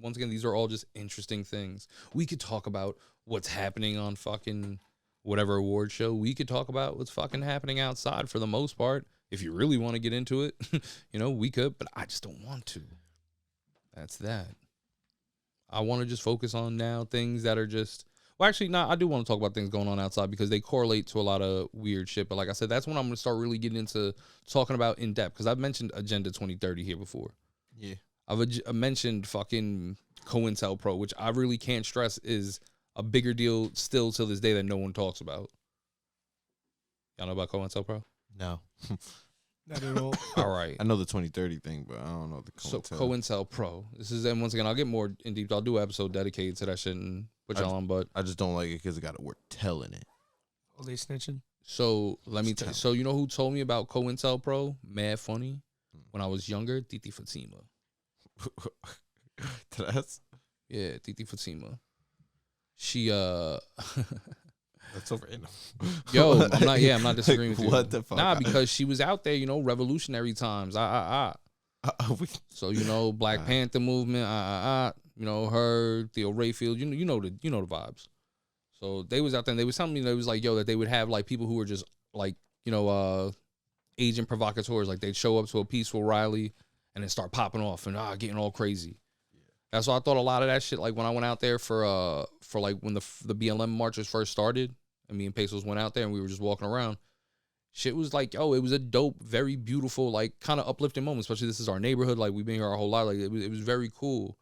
once again, these are all just interesting things. We could talk about what's happening on fucking whatever award show. We could talk about what's fucking happening outside for the most part. If you really want to get into it, you know, we could, but I just don't want to. That's that. I want to just focus on now things that are just, well, actually, no, I do want to talk about things going on outside because they correlate to a lot of weird shit. But like I said, that's when I'm going to start really getting into talking about in depth because I've mentioned Agenda 2030 here before. Yeah. I've mentioned fucking COINTELPRO, which I really can't stress is a bigger deal still to this day that no one talks about. Y'all know about COINTELPRO? No. Not at all. All right. I know the 2030 thing, but I don't know the So COINTEL. COINTELPRO. This is, and once again, I'll get more in deep. I'll do an episode dedicated to that shit and put y'all on, but I just don't like it because it got a word tell in it. Oh, they snitching? so let me tell you. So you know who told me about COINTELPRO? Mad funny. When I was younger, Titi Fatima. That's Titi Fatima. She that's so random. Yo, I'm not disagreeing with you. What the fuck? Nah, because she was out there, you know, revolutionary times. So, you know, Black Panther movement, you know, her, Theo Rayfield, you know the vibes. So they was out there and they was telling me they was like, yo, that they would have like people who were just like, you know, agent provocateurs. Like they'd show up to a peaceful rally and then start popping off and getting all crazy. That's why I thought a lot of that shit. Like when I went out there for like when the BLM marches first started, and me and Pesos went out there and we were just walking around. Shit was like, yo, it was a dope, very beautiful, like kind of uplifting moment. Especially this is our neighborhood, like we've been here our whole life. Like it was very cool.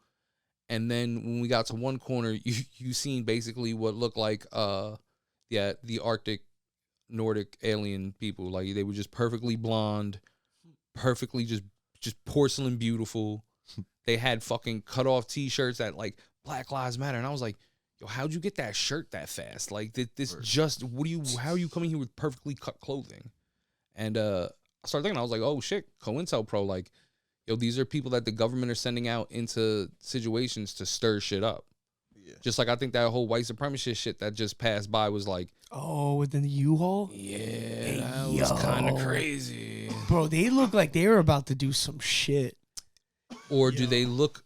And then when we got to one corner, you seen basically what looked like the Arctic Nordic alien people. Like they were just perfectly blonde, perfectly just porcelain beautiful. They had fucking cut off T-shirts that like Black Lives Matter, and I was like, yo, how'd you get that shirt that fast? Like this just how are you coming here with perfectly cut clothing? And I started thinking, I was like, oh shit, COINTELPRO, like, yo, these are people that the government are sending out into situations to stir shit up. Yeah. Just like I think that whole white supremacist shit that just passed by was like, oh, within the U-Haul? Yeah, that was kind of crazy. Bro, they look like they were about to do some shit. Or do they look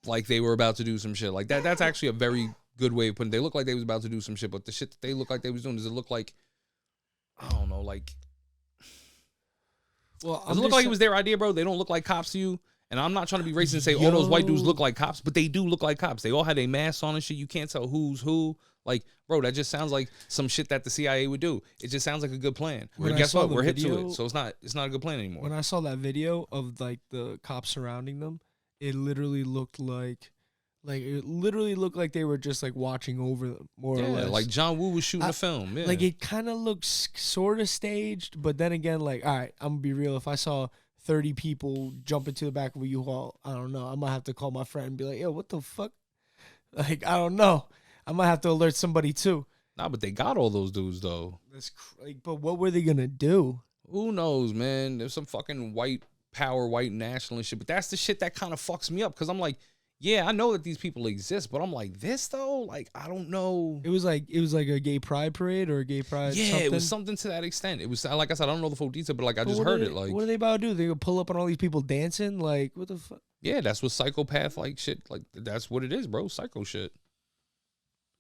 like they were about to do some shit? Like that's actually a very good way of putting it. They look like they was about to do some shit, but the shit that they look like they was doing, does it look like, I don't know, like, well, does it look like it was their idea, bro? They don't look like cops to you? And I'm not trying to be racist and say all those white dudes look like cops, but they do look like cops. They all had a mask on and shit. You can't tell who's who. Like, bro, that just sounds like some shit that the CIA would do. It just sounds like a good plan. But guess what? We're hip to it, so it's not a good plan anymore. When I saw that video of like the cops surrounding them, it literally looked like they were just like watching over them, more or less. Like John Woo was shooting a film. Yeah. Like it kind of looks sort of staged, but then again, like, all right, I'm gonna be real. If I saw 30 people jump into the back of a U-Haul, I don't know. I might have to call my friend and be like, yo, what the fuck? Like, I don't know. I might have to alert somebody too. Nah, but they got all those dudes though. But what were they gonna do? Who knows, man? There's some fucking white power, white nationalist shit. But that's the shit that kind of fucks me up because I'm like, yeah, I know that these people exist, but I'm like, this though, like, I don't know. It was like a gay pride parade or a gay pride. Yeah, something. It was something to that extent. It was like I said, I don't know the full detail, but like I just heard it. Like, what are they about to do? They gonna pull up on all these people dancing? Like, what the fuck? Yeah, that's what psychopath like shit. Like that's what it is, bro. Psycho shit.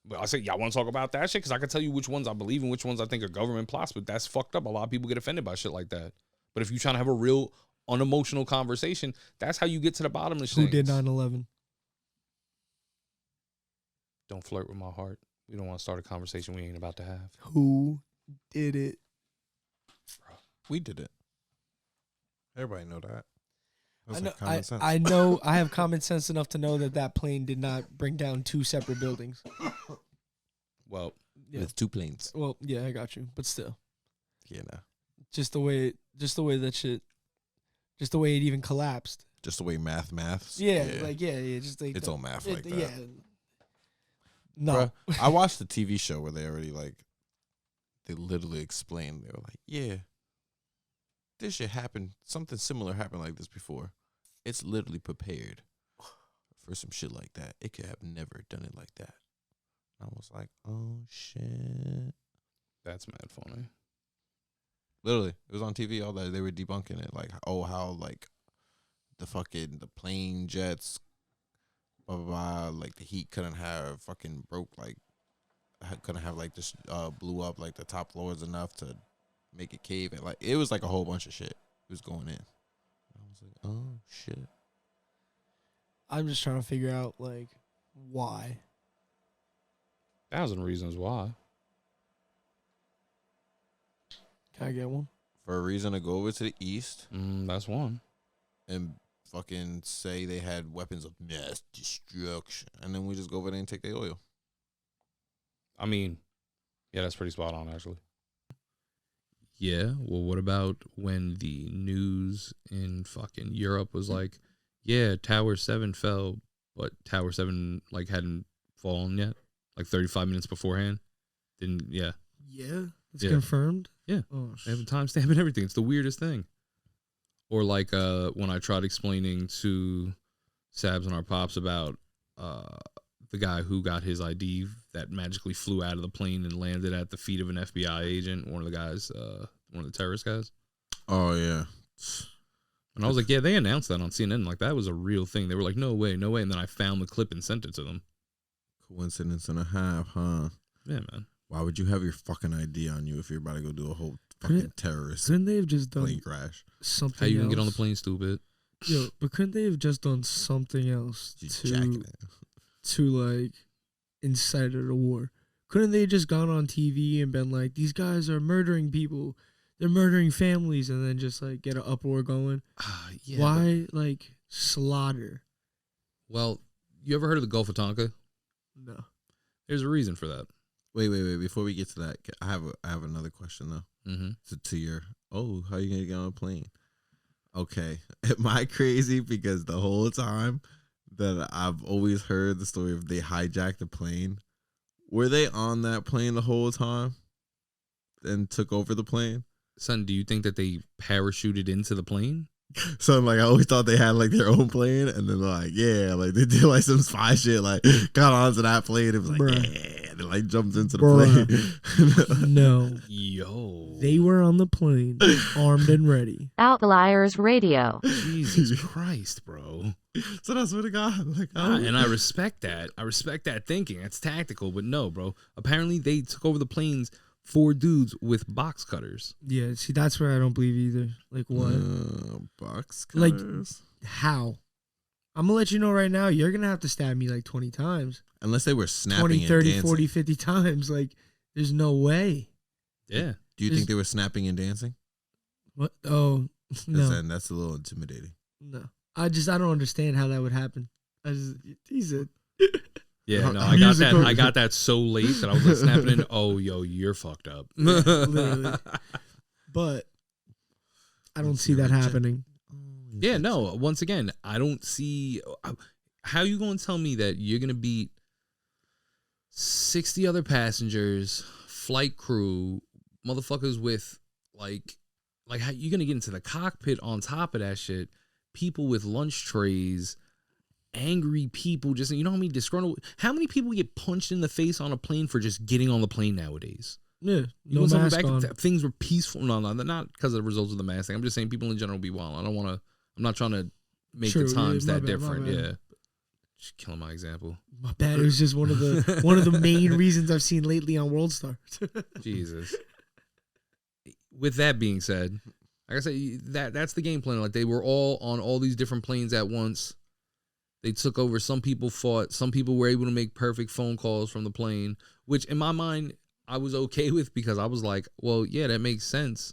But I said, y'all want to talk about that shit? Because I can tell you which ones I believe and which ones I think are government plots, but that's fucked up. A lot of people get offended by shit like that. But if you're trying to have a real unemotional conversation, that's how you get to the bottom of shit. Who did 9/11? Don't flirt with my heart. We don't want to start a conversation we ain't about to have. Who did it? We did it. Everybody know that. That's I know. like common sense. I know. I have common sense enough to know that plane did not bring down 2 separate buildings. Well, Yeah. With 2 planes. Well, yeah, I got you, but still, Yeah, nah. just the way that shit, just the way it even collapsed. Just the way maths. Yeah, just like It's all math like that. Yeah. No, Bruh, I watched the TV show where they already they literally explained. They were like, yeah, this shit happened. Something similar happened like this before. It's literally prepared for some shit like that. It could have never done it like that. I was like, oh shit. that's mad funny. Literally, it was on TV all that. They were debunking it. Like, oh, how the plane jets, blah, blah, blah. Like, the heat couldn't have fucking broke, couldn't have, this, blew up, the top floors enough to make it cave. And, it was, a whole bunch of shit. It was going in. I was like, oh, shit. I'm just trying to figure out, why. 1,000 reasons why. Can I get one? For a reason to go over to the east That's one. and fucking say they had weapons of mass destruction. And then we just go over there and take their oil. I mean, yeah, that's pretty spot on, actually. Yeah, well, what about when the news in fucking Europe was like, yeah, Tower 7 fell, but Tower 7, hadn't fallen yet? 35 minutes beforehand? Yeah. Yeah, it's Yeah. confirmed. Yeah, Oh, they have a timestamp and everything. It's the weirdest thing. Or when I tried explaining to Sabz and our pops about the guy who got his ID that magically flew out of the plane and landed at the feet of an FBI agent, one of the guys, one of the terrorist guys. Oh, yeah. And I was like, yeah, they announced that on CNN. That was a real thing. They were like, no way. And then I found the clip and sent it to them. Coincidence and a half, huh? Yeah, man. Why would you have your fucking ID on you if you're about to go do a whole fucking terrorist couldn't they have just done plane crash? something? How you gonna else? get on the plane, stupid? Yo, but couldn't they have just done something else Just jacking to it. incite a war? Couldn't they have just gone on TV and been like, these guys are murdering people, they're murdering families, and then just get an uproar going? Yeah. Why slaughter? Well, you ever heard of the Gulf of Tonkin? No. There's a reason for that. Wait. Before we get to that, I have another question though. Mm-hmm. To your how you gonna get on a plane? Okay, am I crazy? Because the whole time that I've always heard the story of they hijacked the plane. Were they on that plane the whole time and took over the plane? Son, do you think that they parachuted into the plane? So I always thought they had their own plane, and then they did some spy shit, got onto that plane and was Bruh. and then jumped into the plane. No. Yo. They were on the plane, armed and ready. Outliers Radio. Jesus Christ, bro. So that's what it got. And I respect that. I respect that thinking. That's tactical, but no, bro. Apparently they took over the planes 4 dudes with box cutters. Yeah, see, that's where I don't believe either. What? Box cutters? How? I'm going to let you know right now, you're going to have to stab me 20 times. Unless they were snapping 20, and 30, dancing. 40, 50 times. There's no way. Yeah. Do you think they were snapping and dancing? What? Oh, no. Then that's a little intimidating. No. I don't understand how that would happen. He's a... Yeah, no, I got that so late that I was snapping in. Oh, yo, you're fucked up. Yeah, literally. But I don't see that happening. Yeah, no. Once again, I don't see how you going to tell me that you're going to beat 60 other passengers, flight crew, motherfuckers with how you going to get into the cockpit on top of that shit, people with lunch trays, angry people, just, you know how many disgruntled, how many people get punched in the face on a plane for just getting on the plane nowadays? Yeah, You no want something mask on. things were peaceful. No, not because of the results of the mask thing. I'm just saying people in general be wild. I'm not trying to make True, the times yeah, my that bad, my different. bad. Yeah, just killing my example. My bad. It was just one of the main reasons I've seen lately on World Star. Jesus. With that being said, like I said, that's the game plan. They were all on all these different planes at once. They took over. Some people fought. Some people were able to make perfect phone calls from the plane, which in my mind, I was okay with because I was like, well, yeah, that makes sense.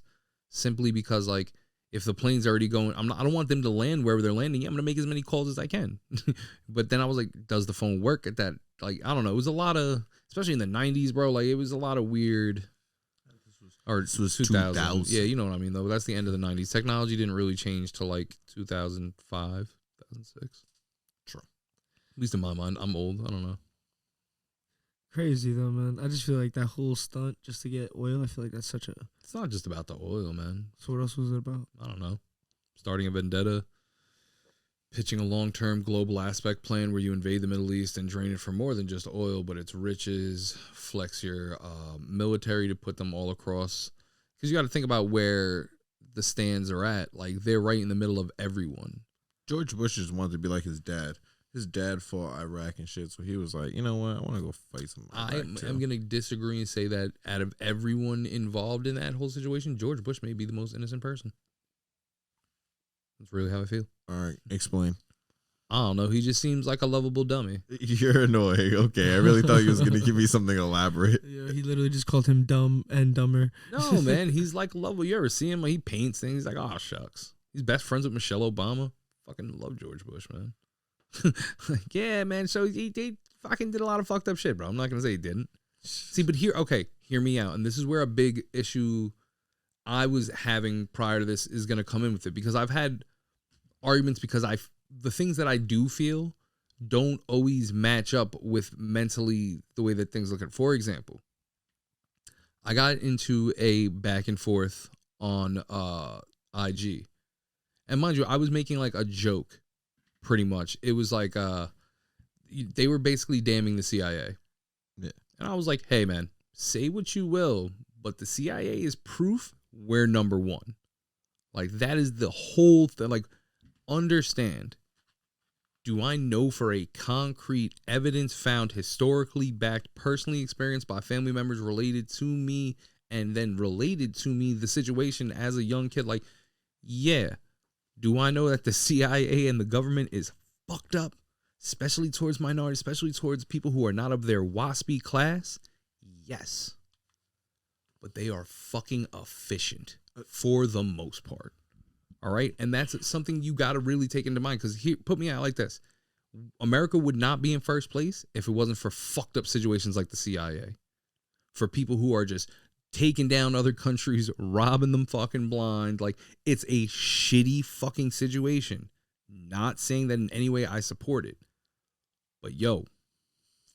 Simply because, like, if the plane's already going, I don't want them to land wherever they're landing. I'm going to make as many calls as I can. But then I was like, does the phone work at that? Like, I don't know. It was a lot of, especially in the 90s, bro. Like, it was a lot of weird. Or This was 2000. Yeah, you know what I mean, though. That's the end of the 90s. Technology didn't really change till like 2005, 2006. True. At least in my mind. I'm old. I don't know. Crazy though, man. I just feel like that whole stunt just to get oil. I feel like that's such a. It's not just about the oil, man. So what else was it about? I don't know. Starting a vendetta, pitching a long-term global aspect plan where you invade the Middle East and drain it for more than just oil, but its riches, flex your military to put them all across. Because you got to think about where the stands are at. Like, they're right in the middle of everyone. George Bush just wanted to be like his dad. His dad fought Iraq and shit, so he was like, you know what, I want to go fight some Iraq too. I'm going to disagree and say that out of everyone involved in that whole situation, George Bush may be the most innocent person. That's really how I feel. All right, explain. I don't know. He just seems like a lovable dummy. You're annoying. Okay, I really thought you was going to give me something elaborate. Yeah, he literally just called him dumb and dumber. No, man, he's like lovable. You ever see him? Like, he paints things. He's like, oh, shucks. He's best friends with Michelle Obama. Fucking love George Bush, man. Like, yeah, man. So he fucking did a lot of fucked up shit, bro. I'm not going to say he didn't. See, but hear me out. And this is where a big issue I was having prior to this is going to come in with it, because I've had arguments because the things that I do feel don't always match up with mentally the way that things look at. For example, I got into a back and forth on IG. And mind you, I was making like a joke, pretty much. It was like they were basically damning the CIA. Yeah. And I was like, hey, man, say what you will, but the CIA is proof we're number one. Like, that is the whole thing. Like, understand, do I know for a concrete evidence found, historically backed, personally experienced by family members related to me, and then related to me the situation as a young kid? Like, yeah. Do I know that the CIA and the government is fucked up, especially towards minorities, especially towards people who are not of their waspy class? Yes. But they are fucking efficient for the most part. All right? And that's something you got to really take into mind, because here, put me out like this. America would not be in first place if it wasn't for fucked up situations like the CIA. For people who are just taking down other countries, robbing them fucking blind. Like, it's a shitty fucking situation. Not saying that in any way I support it. But yo,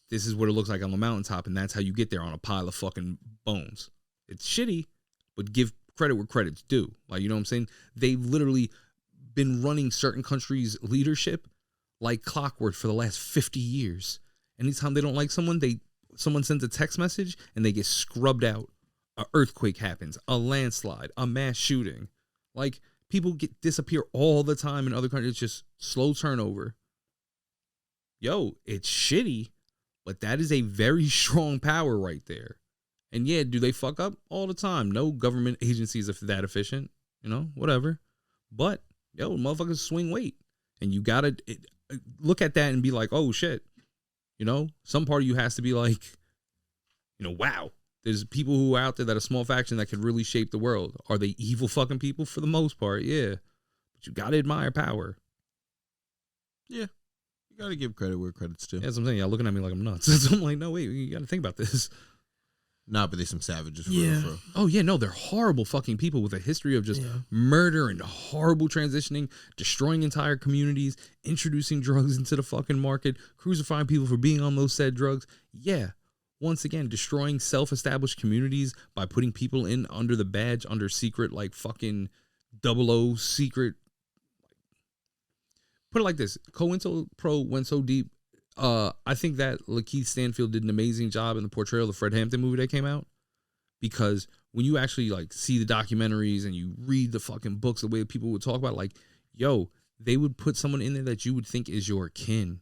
this is what it looks like on the mountaintop, and that's how you get there, on a pile of fucking bones. It's shitty, but give credit where credit's due. Like, you know what I'm saying? They've literally been running certain countries' leadership like clockwork for the last 50 years. Anytime they don't like someone, someone sends a text message and they get scrubbed out. An earthquake happens, a landslide, a mass shooting. Like, people disappear all the time in other countries. It's just slow turnover. Yo, it's shitty, but that is a very strong power right there. And yeah, do they fuck up all the time? No government agencies are that efficient, you know, whatever. But yo, motherfuckers swing weight, and you gotta look at that and be like, oh shit, you know, some part of you has to be like, you know, wow. There's people who are out there that are a small faction that could really shape the world. Are they evil fucking people? For the most part, yeah. But you gotta admire power. Yeah. You gotta give credit where credit's due. Yeah, that's what I'm saying. Y'all looking at me like I'm nuts. So I'm like, no, wait, you gotta think about this. Nah, but they some savages for Yeah. real, bro. Oh, yeah, no, they're horrible fucking people with a history of just murder and horrible transitioning, destroying entire communities, introducing drugs into the fucking market, crucifying people for being on those said drugs. Yeah. Once again, destroying self-established communities by putting people in under the badge, under secret, like fucking 00 secret. Put it like this. COINTELPRO went so deep. I think that Lakeith Stanfield did an amazing job in the portrayal of the Fred Hampton movie that came out. Because when you actually like see the documentaries and you read the fucking books, the way that people would talk about, like, yo, they would put someone in there that you would think is your kin.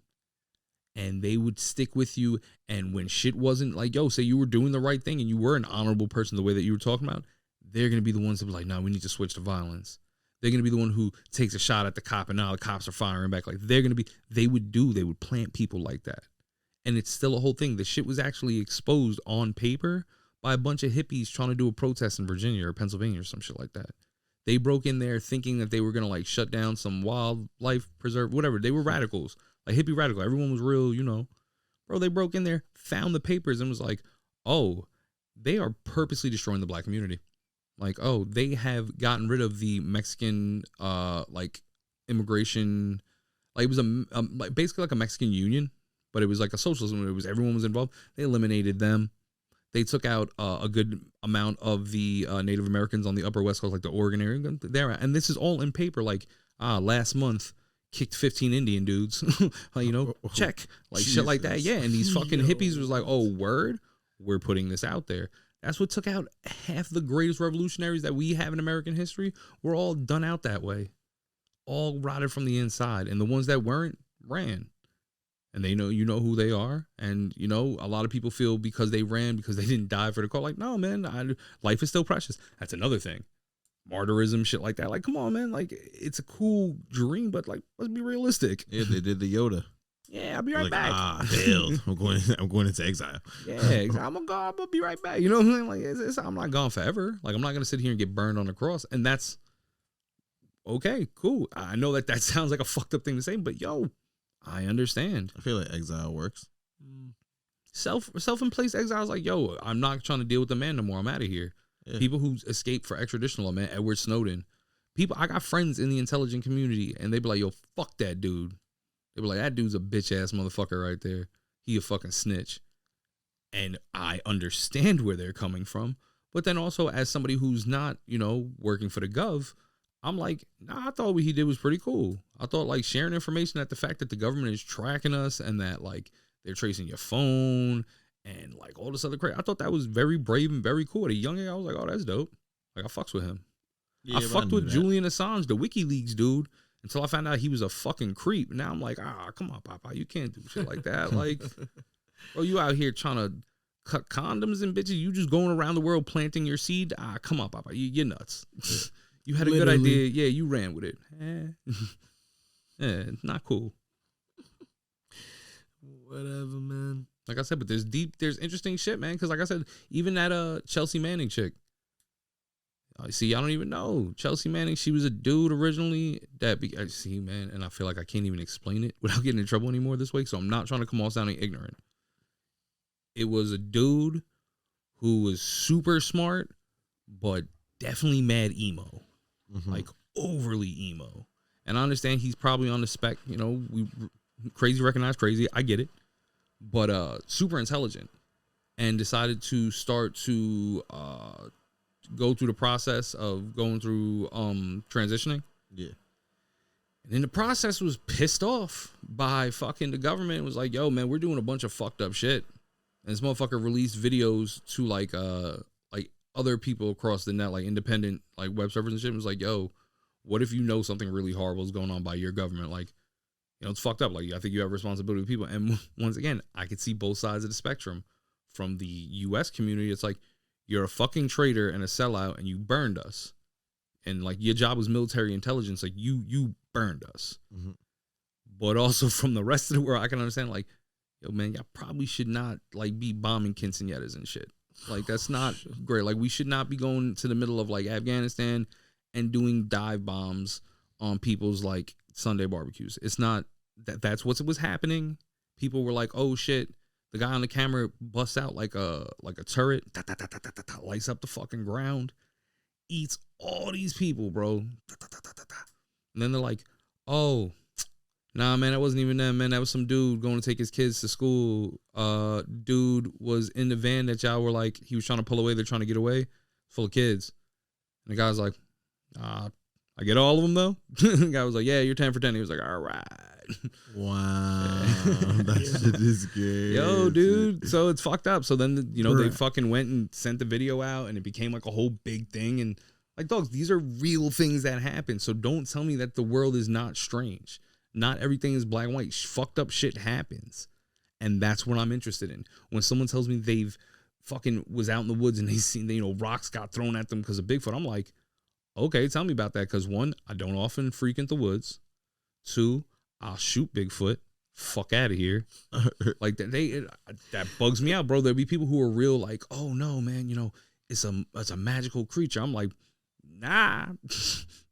And they would stick with you. And when shit wasn't like, yo, say you were doing the right thing and you were an honorable person the way that you were talking about, they're going to be the ones that be like, no, we need to switch to violence. They're going to be the one who takes a shot at the cop and now the cops are firing back. Like they would plant people like that. And it's still a whole thing. The shit was actually exposed on paper by a bunch of hippies trying to do a protest in Virginia or Pennsylvania or some shit like that. They broke in there thinking that they were going to like shut down some wildlife preserve, whatever. They were radicals, like hippie radical. Everyone was real, you know. Bro, they broke in there, found the papers and was like, oh, they are purposely destroying the black community. Like, oh, they have gotten rid of the Mexican, like immigration. Like it was like basically like a Mexican union, but it was like a socialism. It was everyone was involved. They eliminated them. They took out a good amount of the Native Americans on the Upper West Coast, like the Oregon area. There, and this is all in paper. Like, last month kicked 15 Indian dudes. Like, you know, check like Jesus. Shit like that. Yeah, and these fucking hippies was like, oh, word, we're putting this out there. That's what took out half the greatest revolutionaries that we have in American history. We're all done out that way, all rotted from the inside, and the ones that weren't ran. And they know, you know who they are. And, you know, a lot of people feel because they ran, because they didn't die for the cause. Like, no, man, life is still precious. That's another thing. Martyrism, shit like that. Like, come on, man. Like, it's a cool dream, but, like, let's be realistic. Yeah, they did the Yoda. Yeah, I'll be right back. Hell, I'm going into exile. Yeah, I'm gonna be right back. You know what I'm saying? Like, I'm not gone forever. Like, I'm not gonna sit here and get burned on the cross. And that's okay, cool. I know that sounds like a fucked up thing to say, but yo, I understand. I feel like exile works. Self-in-place exile is like, yo, I'm not trying to deal with the man no more. I'm out of here. Yeah. People who escape for extradition law, man, Edward Snowden. I got friends in the intelligent community, and they be like, yo, fuck that dude. They were like, that dude's a bitch-ass motherfucker right there. He a fucking snitch. And I understand where they're coming from. But then also, as somebody who's not, you know, working for the gov, I'm like, nah, I thought what he did was pretty cool. I thought, like, sharing information, that the fact that the government is tracking us and that, like, they're tracing your phone and, like, all this other crap. I thought that was very brave and very cool. At a young age, I was like, oh, that's dope. Like, I fucks with him. Yeah, I fucked with Julian Assange, the WikiLeaks dude, until I found out he was a fucking creep. Now I'm like, come on, Papa, you can't do shit like that. Like, bro, you out here trying to cut condoms and bitches. You just going around the world planting your seed. Come on, Papa, you're nuts. You had a good idea. Yeah, you ran with it. Yeah, not cool. Whatever, man. Like I said, but there's interesting shit, man. Because like I said, even that Chelsea Manning chick. See, I don't even know. Chelsea Manning, she was a dude originally see, man, and I feel like I can't even explain it without getting in trouble anymore this week, so I'm not trying to come off sounding ignorant. It was a dude who was super smart, but definitely mad emo. Mm-hmm. Like, overly emo. And I understand he's probably on the spec, you know, crazy recognize crazy, I get it. But super intelligent. And decided to start to go through the process of going through transitioning. Yeah. And in the process was pissed off by fucking the government. It was like, yo, man, we're doing a bunch of fucked up shit. And this motherfucker released videos to like other people across the net, like independent like web servers and shit. It was like, yo, what if you know something really horrible is going on by your government? Like, you know, it's fucked up. Like, I think you have responsibility with people. And once again, I could see both sides of the spectrum. From the U.S. community, it's like, you're a fucking traitor and a sellout, and you burned us. And like, your job was military intelligence. Like, you burned us. Mm-hmm. But also from the rest of the world, I can understand, like, yo, man, y'all probably should not like be bombing quinceañeras and shit. Like, that's not great. Like, we should not be going to the middle of like Afghanistan and doing dive bombs on people's like Sunday barbecues. It's not that's what was happening. People were like, oh shit. The guy on the camera busts out like a turret, lights up the fucking ground, eats all these people, bro. And then they're like, oh, nah, man, that wasn't even them, man. That was some dude going to take his kids to school. Dude was in the van that y'all were like, he was trying to pull away. They're trying to get away. Full of kids. And the guy's like, I get all of them, though. The guy was like, yeah, you're 10 for 10. He was like, all right. Wow. That shit is good. Yo, dude. So it's fucked up. So then, you know, they fucking went and sent the video out and it became like a whole big thing. And like, dogs, these are real things that happen. So don't tell me that the world is not strange. Not everything is black and white. Fucked up shit happens. And that's what I'm interested in. When someone tells me they've fucking was out in the woods and they seen, you know, rocks got thrown at them because of Bigfoot, I'm like, okay, tell me about that. Because one, I don't often frequent the woods. Two, I'll shoot Bigfoot. Fuck out of here. Like that bugs me out, bro. There'll be people who are real like, oh no, man, you know, it's a magical creature. I'm like, nah,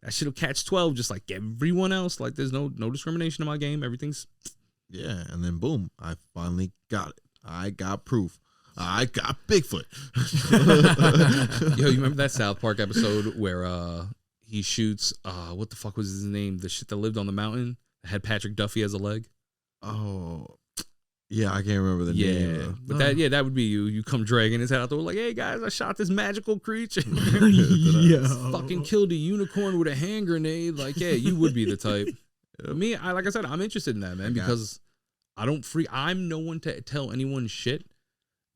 that shit'll catch 12 just like everyone else. Like there's no discrimination in my game. Everything's Yeah, and then boom, I finally got it. I got proof. I got Bigfoot. Yo, you remember that South Park episode where he shoots what the fuck was his name? The shit that lived on the mountain that had Patrick Duffy as a leg. Oh, yeah, I can't remember the name. But that would be you. You come dragging his head out the door like, hey guys, I shot this magical creature. Fucking killed a unicorn with a hand grenade. Like, yeah, you would be the type. Me, like I said, I'm interested in that, man, because I'm no one to tell anyone shit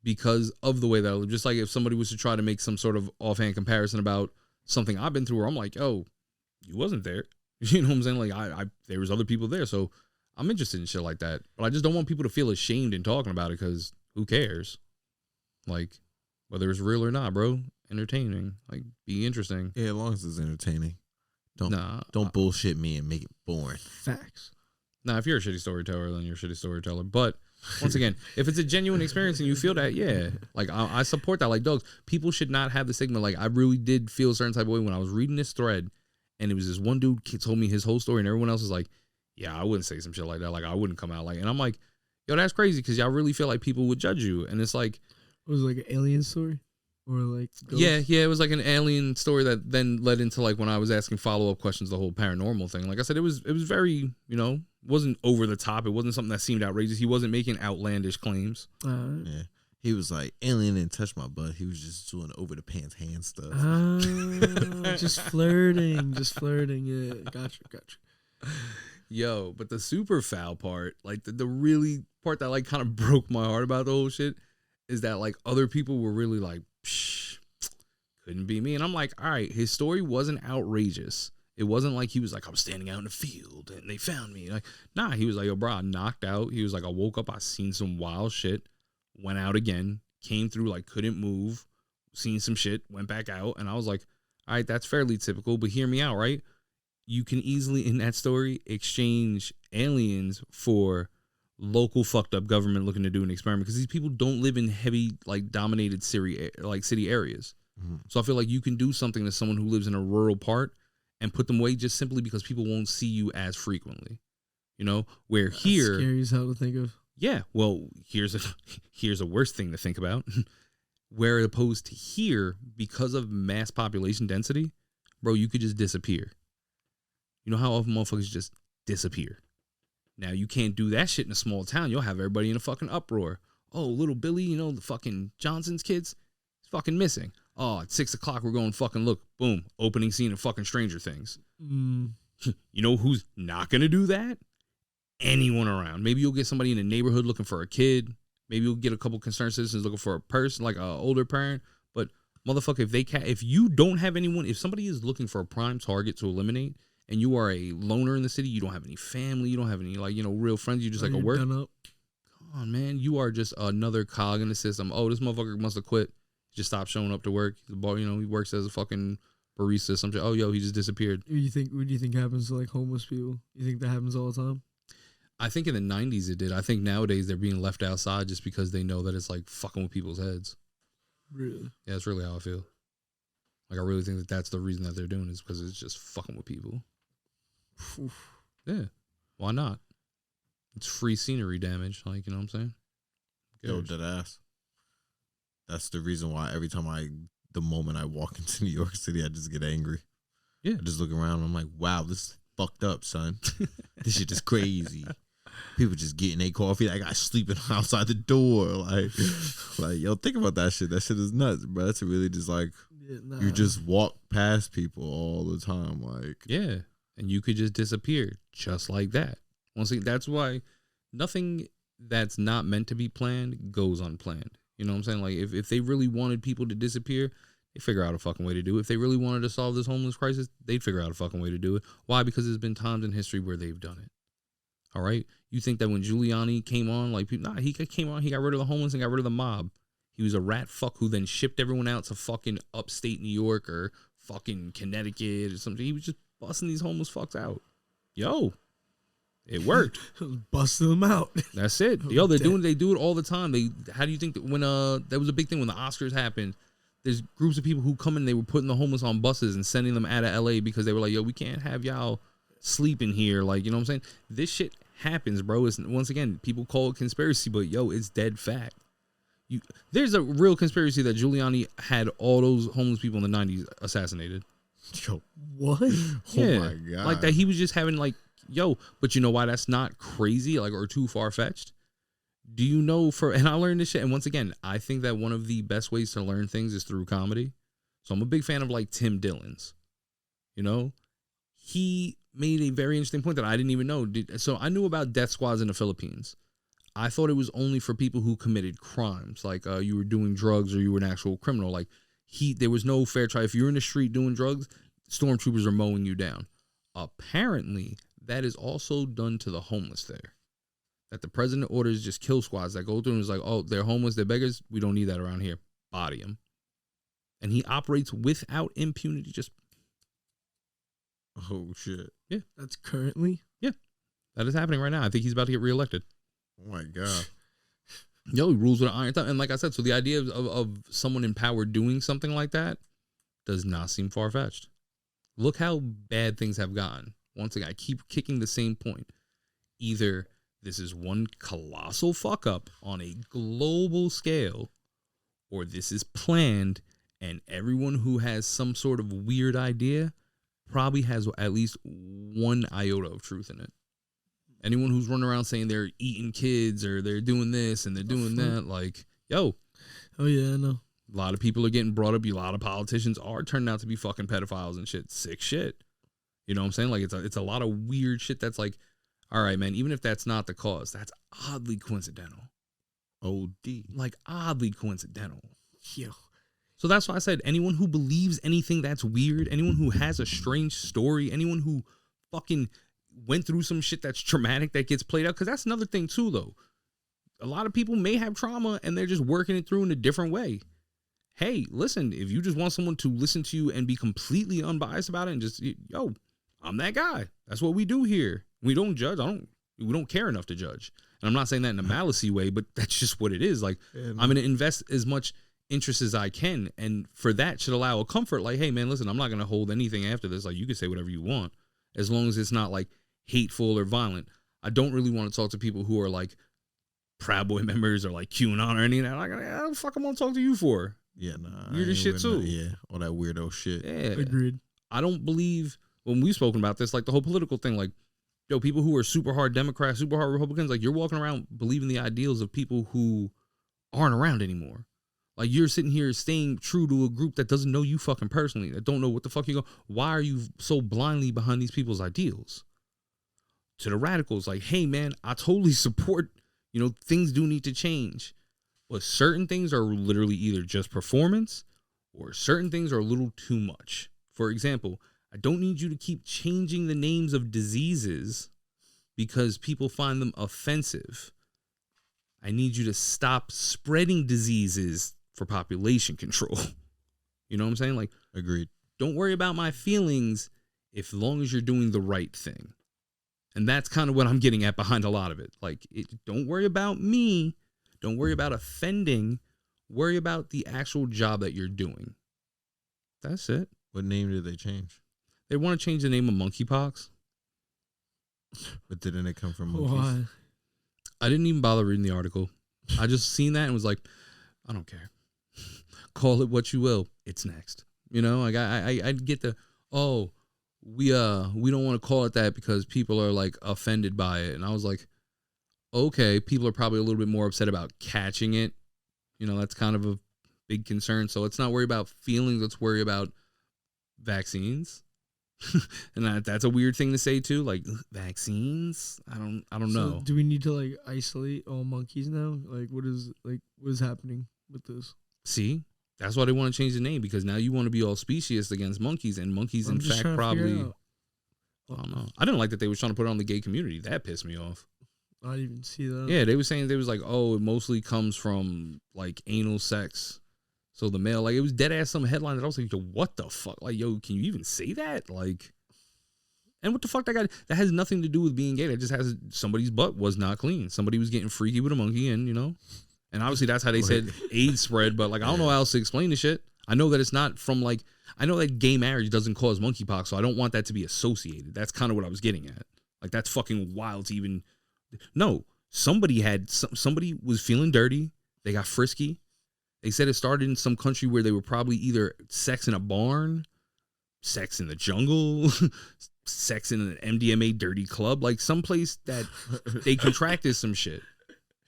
because of the way that I live. Just like if somebody was to try to make some sort of offhand comparison about something I've been through, where I'm like, oh, you wasn't there. You know what I'm saying? Like I there was other people there, so I'm interested in shit like that. But I just don't want people to feel ashamed in talking about it because who cares? Like whether it's real or not, bro. Entertaining, like be interesting. Yeah, as long as it's entertaining. Don't bullshit me and make it boring. Facts. If you're a shitty storyteller, then you're a shitty storyteller. But once again, if it's a genuine experience and you feel that, yeah, like I support that. Like, dogs, people should not have the stigma. Like, I really did feel a certain type of way when I was reading this thread, and it was this one dude told me his whole story, and everyone else was like, yeah, I wouldn't say some shit like that. Like, I wouldn't come out like, and I'm like, yo, that's crazy because y'all really feel like people would judge you, and it's like, It was like an alien story, or like ghost? Yeah, it was like an alien story that then led into like when I was asking follow-up questions, the whole paranormal thing. Like I said, it was very, wasn't over the top. It wasn't something that seemed outrageous. He wasn't making outlandish claims. Yeah. He was like, alien didn't touch my butt. He was just doing over the pants hand stuff. Just flirting. Yeah, gotcha. Yo, but the super foul part, like the really part that like kind of broke my heart about the whole shit is that like other people were really like, psh, couldn't be me. And I'm like, all right, his story wasn't outrageous. It wasn't like he was like, I'm standing out in the field and they found me. Like, nah, he was like, yo, bro, I knocked out. He was like, I woke up, I seen some wild shit, went out again, came through, like couldn't move, seen some shit, went back out. And I was like, all right, that's fairly typical, but hear me out, right? You can easily, in that story, exchange aliens for local fucked up government looking to do an experiment because these people don't live in heavy, like, dominated city areas. Mm-hmm. So I feel like you can do something to someone who lives in a rural part and put them away just simply because people won't see you as frequently. Where That's here... scary as hell to think of. Yeah, well, here's a worse thing to think about. Where opposed to here, because of mass population density, bro, you could just disappear. You know how often motherfuckers just disappear? Now, you can't do that shit in a small town. You'll have everybody in a fucking uproar. Oh, little Billy, the fucking Johnson's kids, he's fucking missing. Oh, at 6 o'clock, we're going fucking look. Boom. Opening scene of fucking Stranger Things. You know who's not going to do that? Anyone around. Maybe you'll get somebody in the neighborhood looking for a kid. Maybe you'll get a couple concerned citizens looking for a person, like an older parent. But, motherfucker, if you don't have anyone, if somebody is looking for a prime target to eliminate, and you are a loner in the city, you don't have any family, you don't have any, real friends, you just like a work. Come on, man. You are just another cog in the system. Oh, this motherfucker must have quit. Just stopped showing up to work. He works as a fucking barista. Some shit. Oh, yo, he just disappeared. What do you think happens to like homeless people? You think that happens all the time? I think in the 90s it did. I think nowadays they're being left outside just because they know that it's like fucking with people's heads. Really? Yeah, that's really how I feel. Like, I really think that that's the reason that they're doing it, is because it's just fucking with people. Oof. Yeah. Why not? It's free scenery damage. Like, you know what I'm saying? Yo, dead ass. That's the reason why every time the moment I walk into New York City, I just get angry. Yeah. I just look around and I'm like, wow, this is fucked up, son. This shit is crazy. People just getting their coffee. That guy sleeping outside the door. Like, yo, think about that shit. That shit is nuts, bro. That's really just like, you just walk past people all the time. Like, yeah. And you could just disappear just like that. Once again, that's why nothing that's not meant to be planned goes unplanned. You know what I'm saying? Like, if they really wanted people to disappear, they figure out a fucking way to do it. If they really wanted to solve this homeless crisis, they'd figure out a fucking way to do it. Why? Because there's been times in history where they've done it. All right? You think that when Giuliani came on, he came on, he got rid of the homeless and got rid of the mob. He was a rat fuck who then shipped everyone out to fucking upstate New York or fucking Connecticut or something. He was just busting these homeless fucks out. Yo, it worked. Busting them out. That's it. Yo, they do it all the time. How do you think that when that was a big thing when the Oscars happened? There's groups of people who come in, they were putting the homeless on buses and sending them out of LA because they were like, yo, we can't have y'all sleeping here. Like, you know what I'm saying? This shit happens, bro. It's, once again, people call it conspiracy, but yo, it's dead fact. There's a real conspiracy that Giuliani had all those homeless people in the 90s assassinated. Yo, What? Yeah. oh my god, Like that he was just having like, yo, but you know why that's not crazy, like, or too far-fetched? Do you know and I learned this shit, and once again, I think that one of the best ways to learn things is through comedy. So I'm a big fan of like Tim Dillon's. You know? He made a very interesting point that I didn't even know. So I knew about death squads in the Philippines. I thought it was only for people who committed crimes, like you were doing drugs or you were an actual criminal. Like there was no fair trial. If you're in the street doing drugs, stormtroopers are mowing you down. Apparently, that is also done to the homeless there. That the president orders just kill squads that go through and is like, oh, they're homeless, they're beggars. We don't need that around here. Body them. And he operates without impunity. Just oh shit, yeah, That's currently. that is happening right now. I think he's about to get reelected. oh my god. Yo, he rules with an iron thumb. And like I said, so the idea of someone in power doing something like that does not seem far-fetched. Look how bad things have gotten. Once again, I keep kicking the same point. Either this is one colossal fuck up on a global scale, or this is planned, and everyone who has some sort of weird idea probably has at least one iota of truth in it. Anyone who's running around saying they're eating kids or they're doing this and they're doing that, like, yo. Oh, yeah, I know. A lot of people are getting brought up. A lot of politicians are turning out to be fucking pedophiles and shit. Sick shit. You know what I'm saying? Like, it's a lot of weird shit that's like, all right, man, even if that's not the cause, that's oddly coincidental. OD. Like, oddly coincidental. Yo. So that's why I said anyone who believes anything that's weird, anyone who has a strange story, anyone who fucking went through some shit that's traumatic that gets played out, because that's another thing too, though. A lot of people may have trauma and they're just working it through in a different way. Hey, listen, if you just want someone to listen to you and be completely unbiased about it and just, yo, I'm that guy. That's what we do here. We don't judge. We don't care enough to judge. And I'm not saying that in a malice way, but that's just what it is. Like, I'm going to invest as much interest as I can. And for that should allow a comfort. Like, hey, man, listen, I'm not going to hold anything after this. Like, you can say whatever you want, as long as it's not like hateful or violent. I don't really want to talk to people who are like Proud Boy members or like QAnon or anything. Like, what the fuck I'm going to talk to you for? Yeah, nah. Weird as shit too. Yeah, all that weirdo shit. Yeah. Agreed. I don't believe, when we've spoken about this, like the whole political thing, like, yo, people who are super hard Democrats, super hard Republicans, like, you're walking around believing the ideals of people who aren't around anymore. Like, you're sitting here staying true to a group that doesn't know you fucking personally, that don't know what the fuck you go. Why are you so blindly behind these people's ideals? To the radicals, like, hey, man, I totally support, things do need to change. But certain things are literally either just performance or certain things are a little too much. For example, I don't need you to keep changing the names of diseases because people find them offensive. I need you to stop spreading diseases for population control. You know what I'm saying? Like, Agreed. don't worry about my feelings as long as you're doing the right thing. And that's kind of what I'm getting at behind a lot of it. Like, don't worry about me. Don't worry about offending. Worry about the actual job that you're doing. That's it. What name did they change? They want to change the name of monkeypox. But didn't it come from monkeys? Why? I didn't even bother reading the article. I just seen that and was like, I don't care. Call it what you will. It's next. Like I get we don't want to call it that because people are like offended by it. And I was like, okay, people are probably a little bit more upset about catching it. That's kind of a big concern. So let's not worry about feelings. Let's worry about vaccines. And that's a weird thing to say too. Like, vaccines? I don't know. Do we need to like isolate all monkeys now? Like, what is happening with this? See, that's why they want to change the name, because now you want to be all speciesist against monkeys, and monkeys in fact probably. I don't know. I didn't like that they were trying to put it on the gay community. That pissed me off. I didn't even see that. Yeah, they were saying, they was like, oh, it mostly comes from like anal sex. So the male, like, it was dead ass some headline that I was like, yo, what the fuck? Like, yo, can you even say that? Like, and what the fuck that has nothing to do with being gay. That just has somebody's butt was not clean. Somebody was getting freaky with a monkey, and and obviously that's how they said AIDS spread. But like, I don't know how else to explain this shit. I know that it's not from like, I know that gay marriage doesn't cause monkeypox, so I don't want that to be associated. That's kind of what I was getting at. Like, that's fucking wild to even. No, somebody was feeling dirty. They got frisky. They said it started in some country where they were probably either sex in a barn, sex in the jungle, sex in an MDMA dirty club, like someplace that they contracted some shit.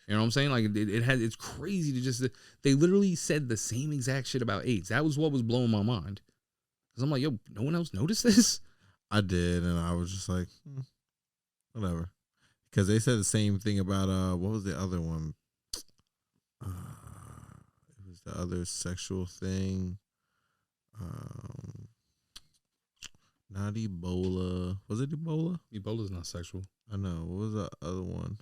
You know what I'm saying? Like it's crazy to just, they literally said the same exact shit about AIDS. That was what was blowing my mind. Cause I'm like, yo, no one else noticed this? I did, and I was just like, whatever. Because they said the same thing about what was the other one? It was the other sexual thing. Not Ebola. Was it Ebola? Ebola's not sexual. I know. What was the other one?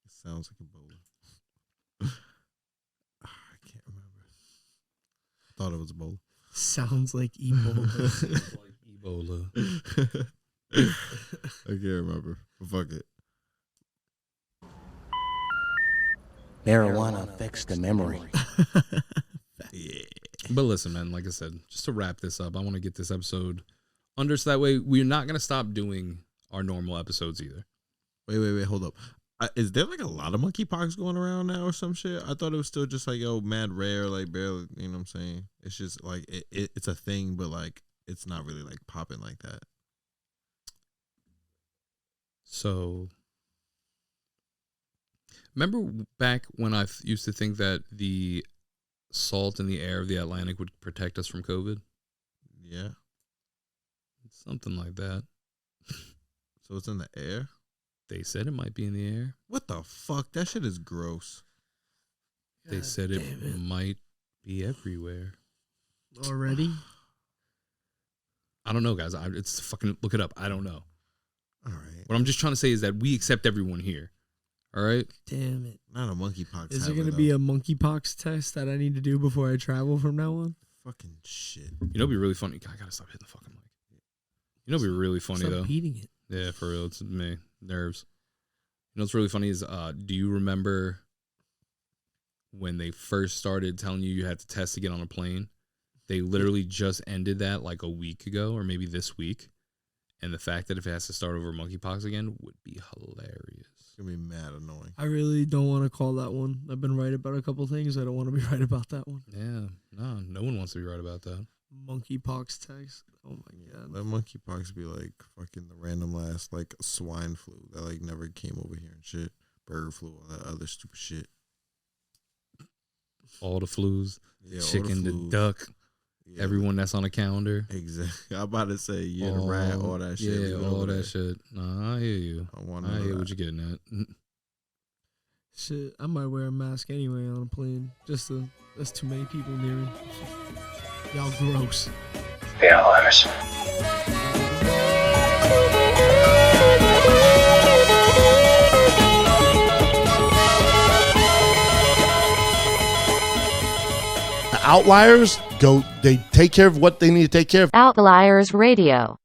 It sounds like Ebola. I can't remember. I thought it was Ebola. Sounds like Ebola. Like Ebola. I can't remember. But fuck it. Marijuana affects the memory. Yeah. But listen, man, like I said, just to wrap this up, I want to get this episode under so that way we're not going to stop doing our normal episodes either. Wait, hold up. Is there like a lot of monkeypox going around now or some shit? I thought it was still just like, yo, mad rare, like barely, you know what I'm saying? It's just like, it's a thing, but like, it's not really like popping like that. So, remember back when I used to think that the salt in the air of the Atlantic would protect us from COVID? Yeah. Something like that. So it's in the air? They said it might be in the air. What the fuck? That shit is gross. They said it might be everywhere. Already? I don't know, guys. It's fucking, look it up. I don't know. All right. What I'm just trying to say is that we accept everyone here. All right? Damn it. Not a monkeypox. Is there going to be a monkeypox test that I need to do before I travel from now on? Fucking shit. You know what'd be really funny? I gotta stop hitting the fucking mic. You know what'd be really funny, Stop though? eating it. Yeah, for real. It's me. Nerves. You know what's really funny is, do you remember when they first started telling you had to test to get on a plane? They literally just ended that like a week ago or maybe this week. And the fact that if it has to start over monkeypox again would be hilarious. It's going to be mad annoying. I really don't want to call that one. I've been right about a couple things. I don't want to be right about that one. Yeah, no one wants to be right about that. Monkeypox test. Oh my god. Let monkeypox be like fucking the random last like swine flu that like never came over here and shit. Bird flu, all that other stupid shit. All the flus, Yeah, chicken, the flus. duck, Yeah, everyone that's on the calendar. Exactly. I'm about to say, yeah, the rat, all that shit. Yeah, Leave it all over that there. shit. Nah, I hear you. I hear what you're getting at. Shit, I might wear a mask anyway on a plane. That's too many people near me. Y'all gross. Yeah, liars. The outliers they take care of what they need to take care of. Outliers Radio.